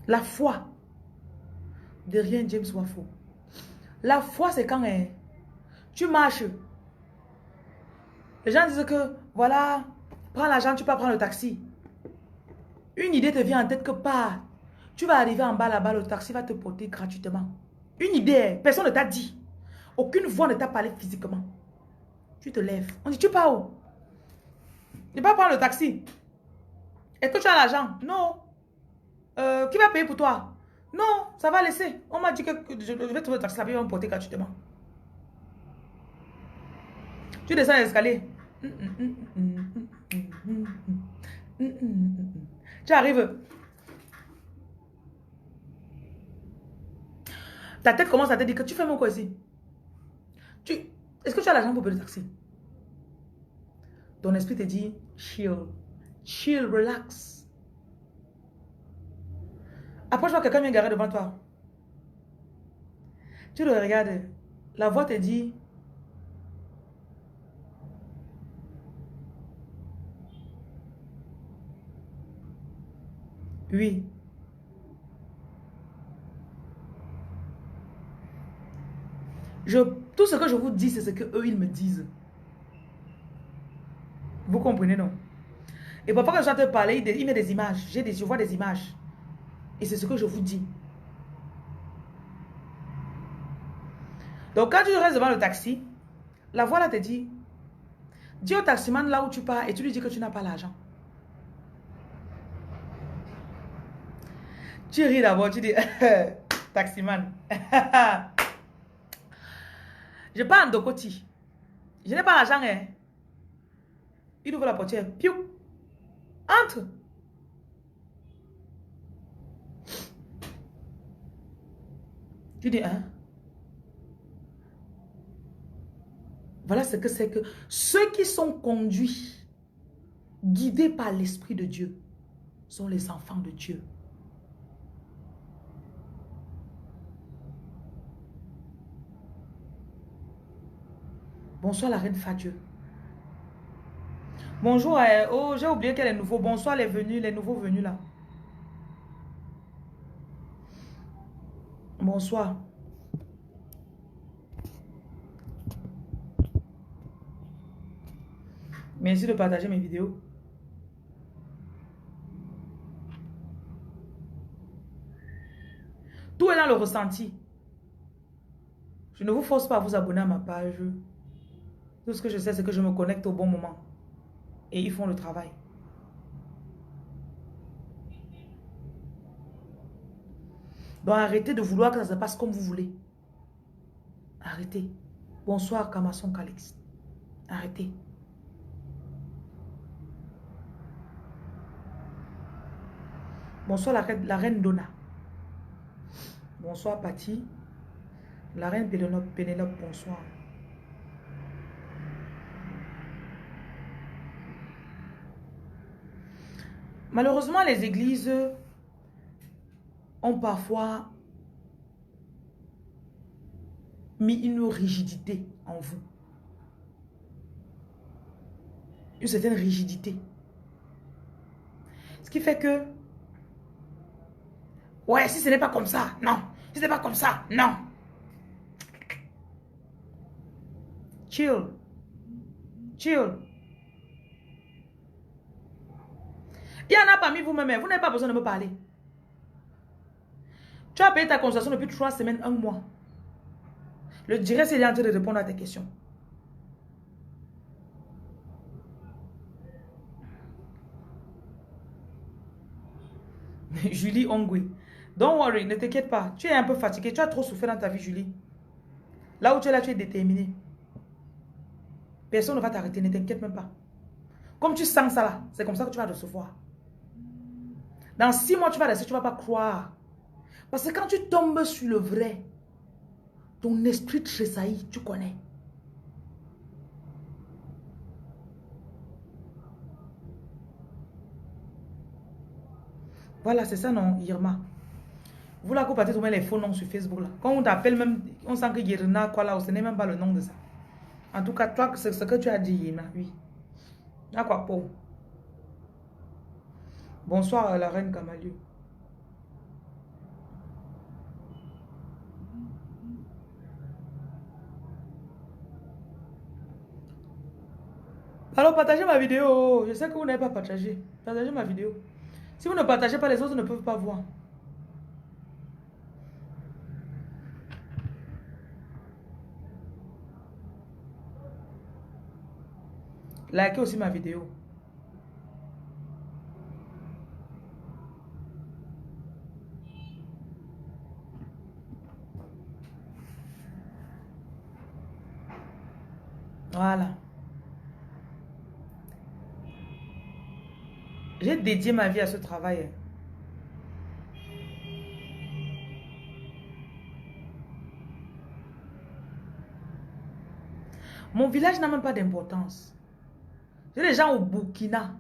La foi. De rien, James Wafo. La foi, c'est quand tu marches. Les gens disent que, voilà, prends l'argent, tu peux prendre le taxi. Une idée te vient en tête que pas. Tu vas arriver en bas là-bas, le taxi va te porter gratuitement. Une idée, personne ne t'a dit. Aucune voix ne t'a parlé physiquement. Tu te lèves. On dit, tu pars où? Tu peux prendre le taxi. Est-ce que tu as l'argent? Non. Qui va payer pour toi? Non, ça va laisser. On m'a dit que je vais trouver le taxi là-bas, ils vont me porter gratuitement. Tu descends l'escalier. Tu arrives. Ta tête commence à te dire que tu fais mon quoi ici? Est-ce que tu as l'argent pour payer le taxi? Ton esprit te dit, chill. Chill, relax. Après, je vois quelqu'un vient garer devant toi. Tu le regardes. La voix te dit, oui. Tout ce que je vous dis, c'est ce qu'eux, ils me disent. Vous comprenez, non? Et parfois, quand je dois te parler, il met des images. Je vois des images. Et c'est ce que je vous dis. Donc, quand tu restes devant le taxi, la voix là te dit, dis au taximan là où tu pars et tu lui dis que tu n'as pas l'argent. Tu ris d'abord, tu dis, taximan. Je pars en Dokoti. Je n'ai pas l'argent, hein. Il ouvre la portière. Piou. Entre. Tu dis, hein? Voilà ce que c'est que ceux qui sont conduits, guidés par l'Esprit de Dieu, sont les enfants de Dieu. Bonsoir la reine Fadieu. Bonjour, oh j'ai oublié qu'elle est nouveau. Bonsoir les nouveaux venus là. Bonsoir. Merci de partager mes vidéos. Tout est dans le ressenti. Je ne vous force pas à vous abonner à ma page. Tout ce que je sais, c'est que je me connecte au bon moment. Et ils font le travail. Donc arrêtez de vouloir que ça se passe comme vous voulez. Arrêtez. Bonsoir Kamasson Calix. Arrêtez. Bonsoir la reine Donna. Bonsoir Patty. La reine Pénélope, bonsoir. Malheureusement, les églises ont parfois mis une rigidité en vous. Une certaine rigidité. Ce qui fait que, ouais, si ce n'est pas comme ça, non. Si ce n'est pas comme ça, non. Chill. Chill. Il y en a parmi vous-même, vous n'avez pas besoin de me parler. Tu as payé ta consultation depuis 3 semaines, 1 mois. Le direct, il est en train de répondre à tes questions. Julie Ongwe. Don't worry, ne t'inquiète pas. Tu es un peu fatigué. Tu as trop souffert dans ta vie, Julie. Là où tu es là, tu es déterminé. Personne ne va t'arrêter, ne t'inquiète même pas. Comme tu sens ça là, c'est comme ça que tu vas recevoir. Dans 6 mois, tu vas rester, tu ne vas pas croire. Parce que quand tu tombes sur le vrai, ton esprit tressaillit, tu connais. Voilà, c'est ça, non, Irma. Vous là, vous partez trouver les faux noms sur Facebook là. Quand on t'appelle même, on sent que Irna, quoi là, ce n'est même pas le nom de ça. En tout cas, toi, c'est ce que tu as dit, Irma, oui. À quoi pour? Bonsoir, la reine Kamalieu. Alors, partagez ma vidéo. Je sais que vous n'avez pas partagé. Partagez ma vidéo. Si vous ne partagez pas, les autres ne peuvent pas voir. Likez aussi ma vidéo. Voilà. J'ai dédié ma vie à ce travail. Mon village n'a même pas d'importance. J'ai des gens au Burkina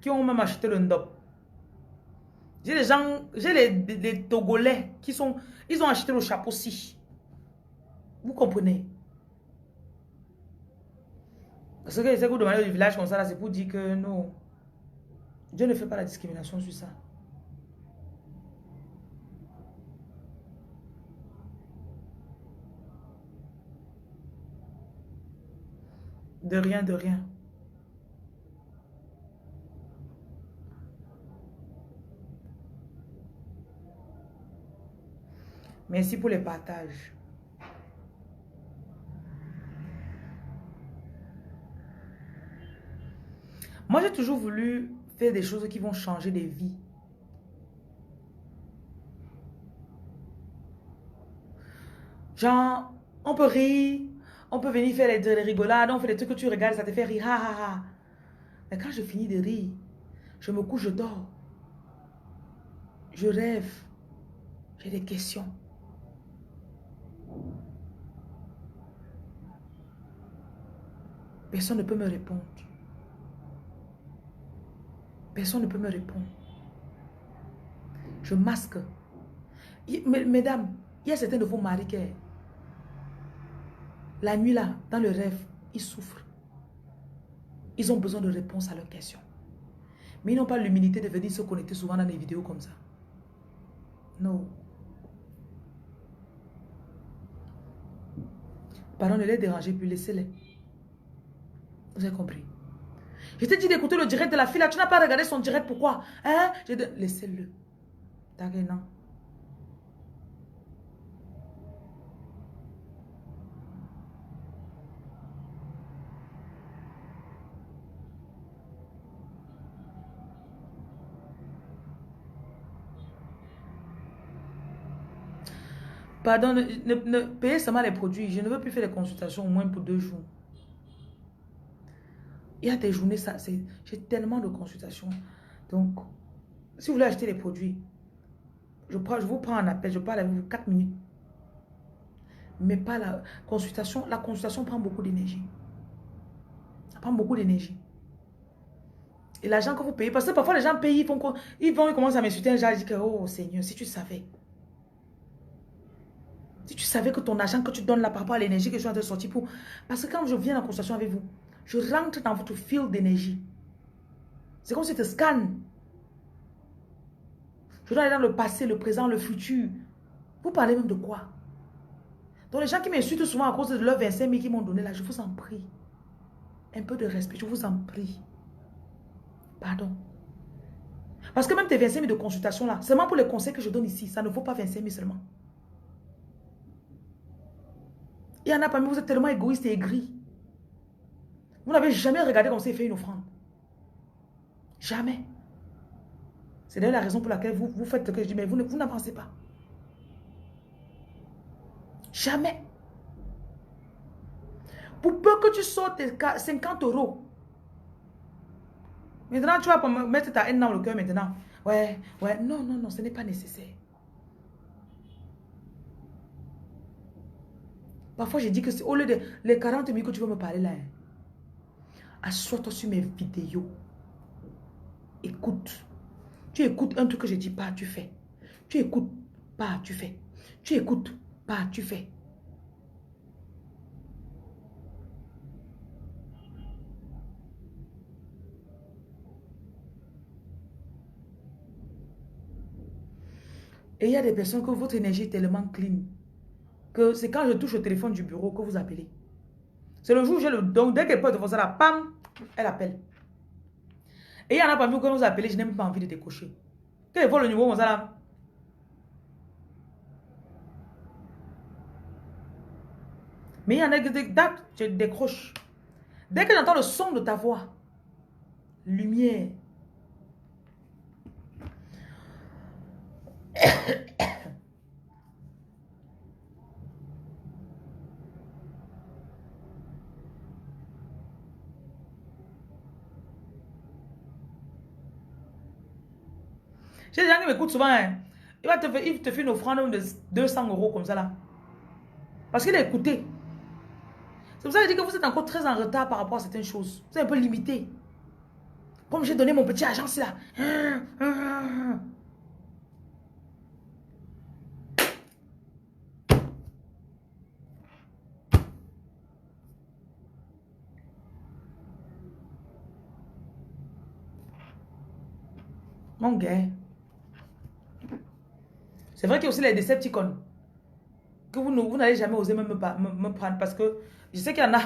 qui ont même acheté le ndop. J'ai des gens, j'ai les Togolais qui sont, ils ont acheté le chapeau si. Vous comprenez? Parce que c'est que vous demandez du village comme ça, c'est pour dire que non. Dieu ne fait pas la discrimination sur ça. De rien, de rien. Merci pour les partages. Moi, j'ai toujours voulu faire des choses qui vont changer des vies. Genre, on peut rire, on peut venir faire des rigolades, on fait des trucs que tu regardes, ça te fait rire, ha ha ha. Mais quand je finis de rire, je me couche, je dors. Je rêve. J'ai des questions. Personne ne peut me répondre. Personne ne peut me répondre. Je masque. Mesdames, il y a certains de vos maris qui, la nuit là, dans le rêve, ils souffrent. Ils ont besoin de réponses à leurs questions. Mais ils n'ont pas l'humilité de venir se connecter souvent dans des vidéos comme ça. Non. Pardon, ne les dérangez plus, laissez-les. Vous avez compris? Je t'ai dit d'écouter le direct de la fille là. Tu n'as pas regardé son direct, pourquoi? Hein? Laissez-le. Non. Pardon, ne payez seulement les produits. Je ne veux plus faire des consultations au moins pour 2 jours. Il y a des journées, ça, j'ai tellement de consultations. Donc, si vous voulez acheter les produits, je vous prends un appel, je parle avec vous 4 minutes. Mais pas la consultation. La consultation prend beaucoup d'énergie. Ça prend beaucoup d'énergie. Et l'argent que vous payez, parce que parfois les gens payent, ils commencent à m'insulter un jour, ils disent que, oh Seigneur, si tu savais. Si tu savais que ton argent que tu donnes là par rapport à l'énergie que je suis en train de sortir pour... Parce que quand je viens en consultation avec vous, je rentre dans votre fil d'énergie. C'est comme si je te scanne. Je dois aller dans le passé, le présent, le futur. Vous parlez même de quoi? Donc les gens qui m'insultent souvent à cause de leurs 25 000 qu'ils m'ont donné là, je vous en prie. Un peu de respect, je vous en prie. Pardon. Parce que même tes 25 000 de consultation là, seulement pour les conseils que je donne ici, ça ne vaut pas 25 000 seulement. Il y en a parmi vous, vous êtes tellement égoïste et aigri. Vous n'avez jamais regardé comme ça et fait une offrande. Jamais. C'est d'ailleurs la raison pour laquelle vous faites ce que je dis, mais vous n'avancez pas. Jamais. Pour peu que tu sortes 50 euros. Maintenant, tu vas mettre ta haine dans le cœur maintenant. Ouais, ouais, non, non, non, ce n'est pas nécessaire. Parfois, j'ai dit que c'est au lieu de les 40 000 que tu veux me parler là, hein, assois-toi sur mes vidéos. Écoute. Tu écoutes un truc que je dis pas, tu fais. Tu écoutes pas, tu fais. Tu écoutes pas, tu fais. Et il y a des personnes que votre énergie est tellement clean que c'est quand je touche le téléphone du bureau que vous appelez. C'est le jour où j'ai le don. Dès qu'elle peut te faire ça, pam, elle appelle. Et il y en a parmi vous que nous appelez, je n'ai même pas envie de décocher. Quand il faut le numéro, on s'en là. Mais il y en a qui je décroche. Dès que j'entends le son de ta voix, lumière. J'ai des gens qui m'écoutent souvent. Hein. Il te fait une offrande de 200 euros comme ça là. Parce qu'il a écouté. C'est pour ça que je dis que vous êtes encore très en retard par rapport à certaines choses. Vous êtes un peu limité. Comme j'ai donné mon petit agence là. Mon gars. C'est vrai qu'il y a aussi les Decepticons. Que vous n'allez jamais oser me prendre parce que je sais qu'il y en a.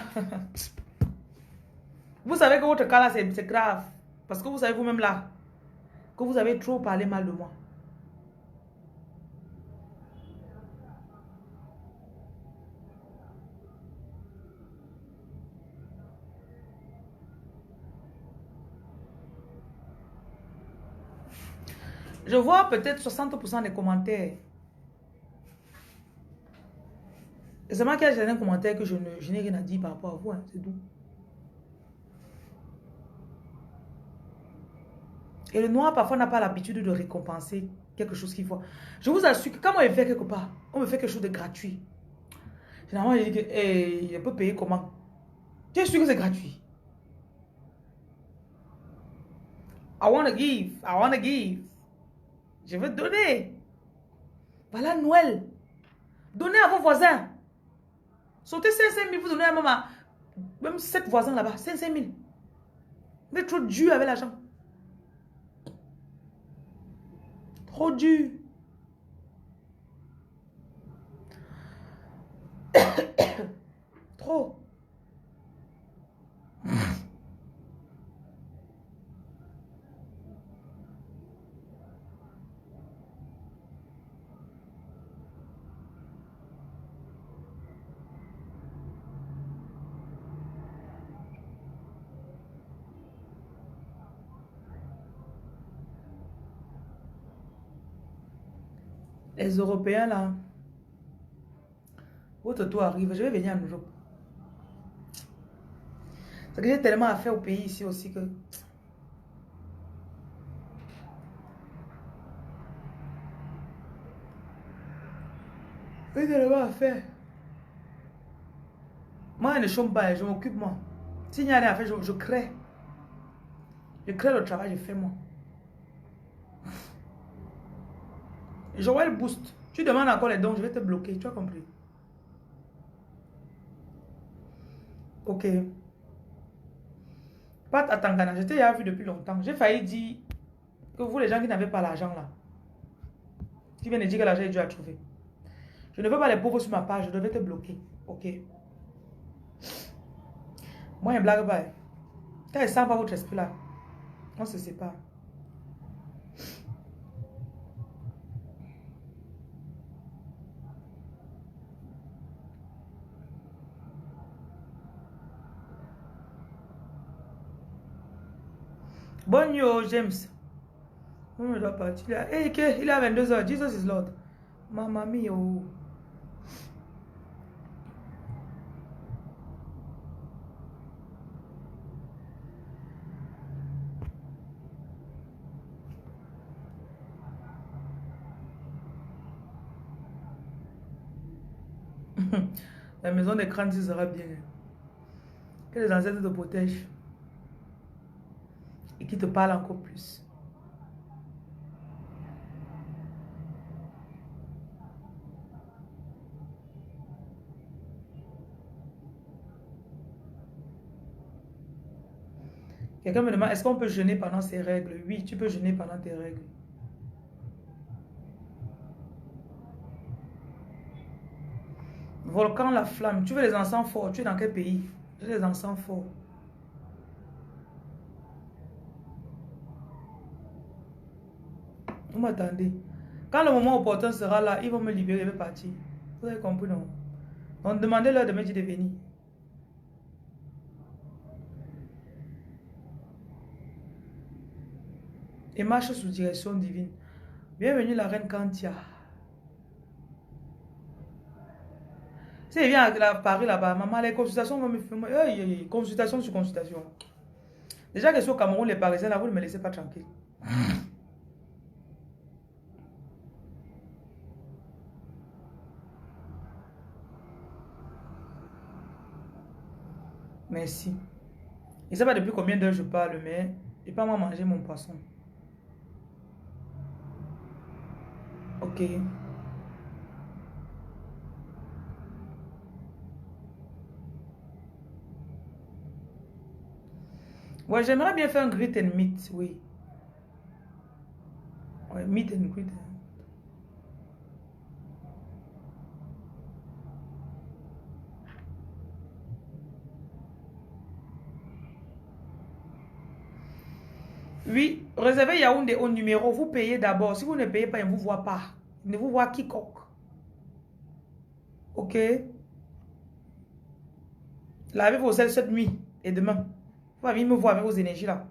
Vous savez que votre cas là, c'est grave. Parce que vous savez vous-même là que vous avez trop parlé mal de moi. Je vois peut-être 60% des commentaires. C'est moi qui ai un commentaire que je n'ai rien à dire par rapport à vous. Hein, c'est tout. Et le noir, parfois, n'a pas l'habitude de récompenser quelque chose qu'il faut. Je vous assure que quand on me fait quelque part, on me fait quelque chose de gratuit. Généralement, je dis que, hey, je peux payer comment? Tu es sûr que c'est gratuit? I want to give. I want to give. Je veux donner. Voilà Noël. Donnez à vos voisins. Sautez 5 000, vous donnez à maman. Même 7 voisins là-bas, 5 000. Vous êtes trop dur avec l'argent. Trop dur. Trop. Les Européens là, votre tour arrive, je vais venir à New York. Parce que j'ai tellement à faire au pays ici aussi que... J'ai tellement à faire. Moi, je ne chôme pas, je m'occupe moi. S'il n'y a rien à faire, je crée. Je crée le travail, je fais moi. J'aurai le boost. Tu demandes encore les dons, je vais te bloquer, tu as compris? Ok. Pat à Tangana, je t'ai vu depuis longtemps. J'ai failli dire que vous, les gens qui n'avaient pas l'argent là, qui viennent de dire que l'argent est dur à trouver. Je ne veux pas les pauvres sur ma page, je devais te bloquer. Ok. Moi, il blague pas. Quand elle sent pas votre esprit là, on se sépare. Bonne yo, James. On doit partir. Il est à 22h. Jesus is Lord. Mamma mia. Oh. La maison des crânes, sera bien. Que les ancêtres te protègent. Et qui te parlent encore plus. Quelqu'un me demande, est-ce qu'on peut jeûner pendant ses règles? Oui, tu peux jeûner pendant tes règles. Volcan, la flamme. Tu veux les encens forts? Tu es dans quel pays? J'ai les encens forts. Vous m'attendez. Quand le moment opportun sera là, ils vont me libérer, je vais partir. Vous avez compris, non? Donc demandez-leur de me dire de venir. Et marche sous direction divine. Bienvenue la reine Kantia. Si elle vient à Paris là-bas, maman, les consultations vont me faire. Consultation sur consultation. Déjà que sur au Cameroun, les Parisiens là, vous ne me laissez pas tranquille. Merci. Je ne sais pas depuis combien d'heures je parle, mais je n'ai pas moi manger mon poisson. Ok. Ouais, j'aimerais bien faire un grit and meat, oui. Ouais, meat and grit. Oui, réservez Yaoundé au numéro. Vous payez d'abord. Si vous ne payez pas, il ne vous voit pas. Il ne vous voit quiconque. Ok? Lavez vos ailes cette nuit et demain. Vous allez me voir avec vos énergies là.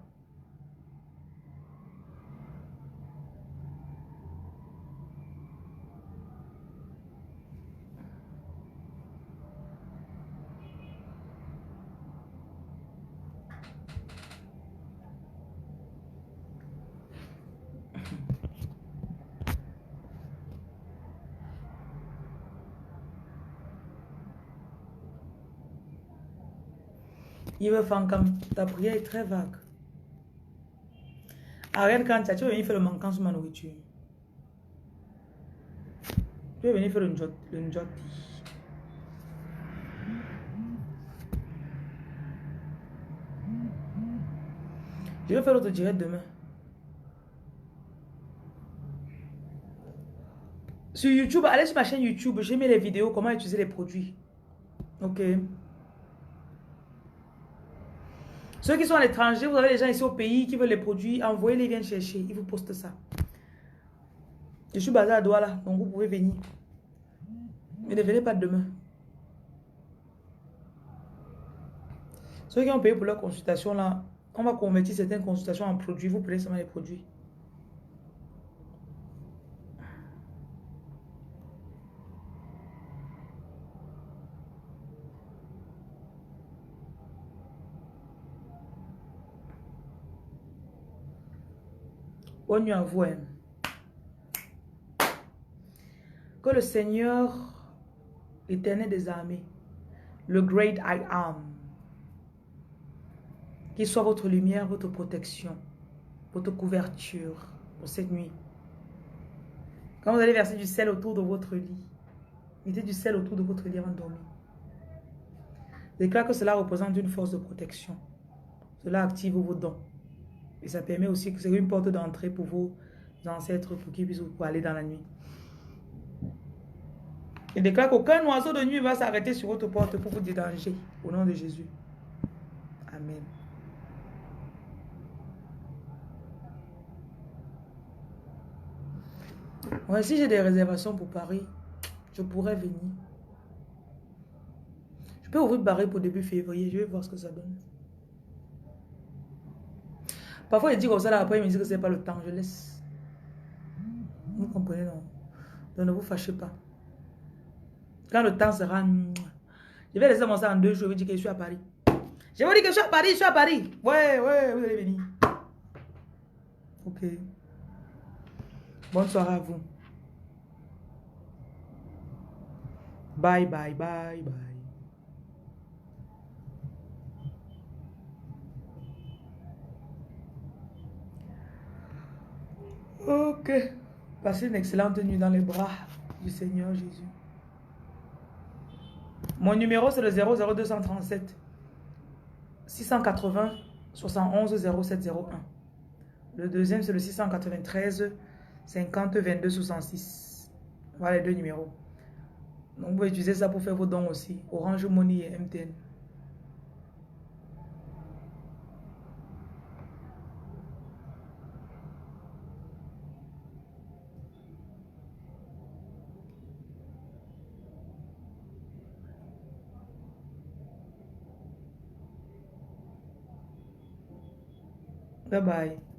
Il veut faire comme ta prière est très vague. Ariane, quand tu veux venir faire le manquant sur ma nourriture. Tu veux venir faire le njoti. Je vais faire l'autre direct demain. Sur YouTube, allez sur ma chaîne YouTube, j'ai mis les vidéos, comment utiliser les produits. Ok. Ceux qui sont à l'étranger, vous avez des gens ici au pays qui veulent les produits, envoyez-les, ils viennent chercher, ils vous postent ça. Je suis basé à Douala, donc vous pouvez venir. Mais ne venez pas demain. Ceux qui ont payé pour leur consultation, là, on va convertir certaines consultations en produits, vous prenez seulement les produits. Bonne nuit à vous. Hein. Que le Seigneur, l'Éternel des armées, le Great I Am, qu'il soit votre lumière, votre protection, votre couverture pour cette nuit. Quand vous allez verser du sel autour de votre lit, mettez du sel autour de votre lit avant de dormir. Déclare que cela représente une force de protection. Cela active vos dons. Et ça permet aussi que c'est une porte d'entrée pour vos ancêtres pour qu'ils puissent vous aller dans la nuit. Et déclare qu'aucun oiseau de nuit va s'arrêter sur votre porte pour vous déranger. Au nom de Jésus. Amen. Ouais, si j'ai des réservations pour Paris, je pourrais venir. Je peux ouvrir Paris pour début février. Je vais voir ce que ça donne. Parfois, il dit comme ça, là, après, il me dit que c'est pas le temps. Je laisse. Vous comprenez, non? Donc ne vous fâchez pas. Quand le temps sera... Je vais laisser mon ça en 2 jours, je vais dire que je suis à Paris. Je vais dire que je suis à Paris, je suis à Paris. Ouais, ouais, vous allez venir. Ok. Bonne soirée à vous. Bye, bye, bye, bye. Ok. Passez une excellente nuit dans les bras du Seigneur Jésus. Mon numéro, c'est le 00237 680 71 0701. Le deuxième, c'est le 693 50 22 66. Voilà les deux numéros. Donc, vous pouvez utiliser ça pour faire vos dons aussi. Orange Money et MTN. Bye bye.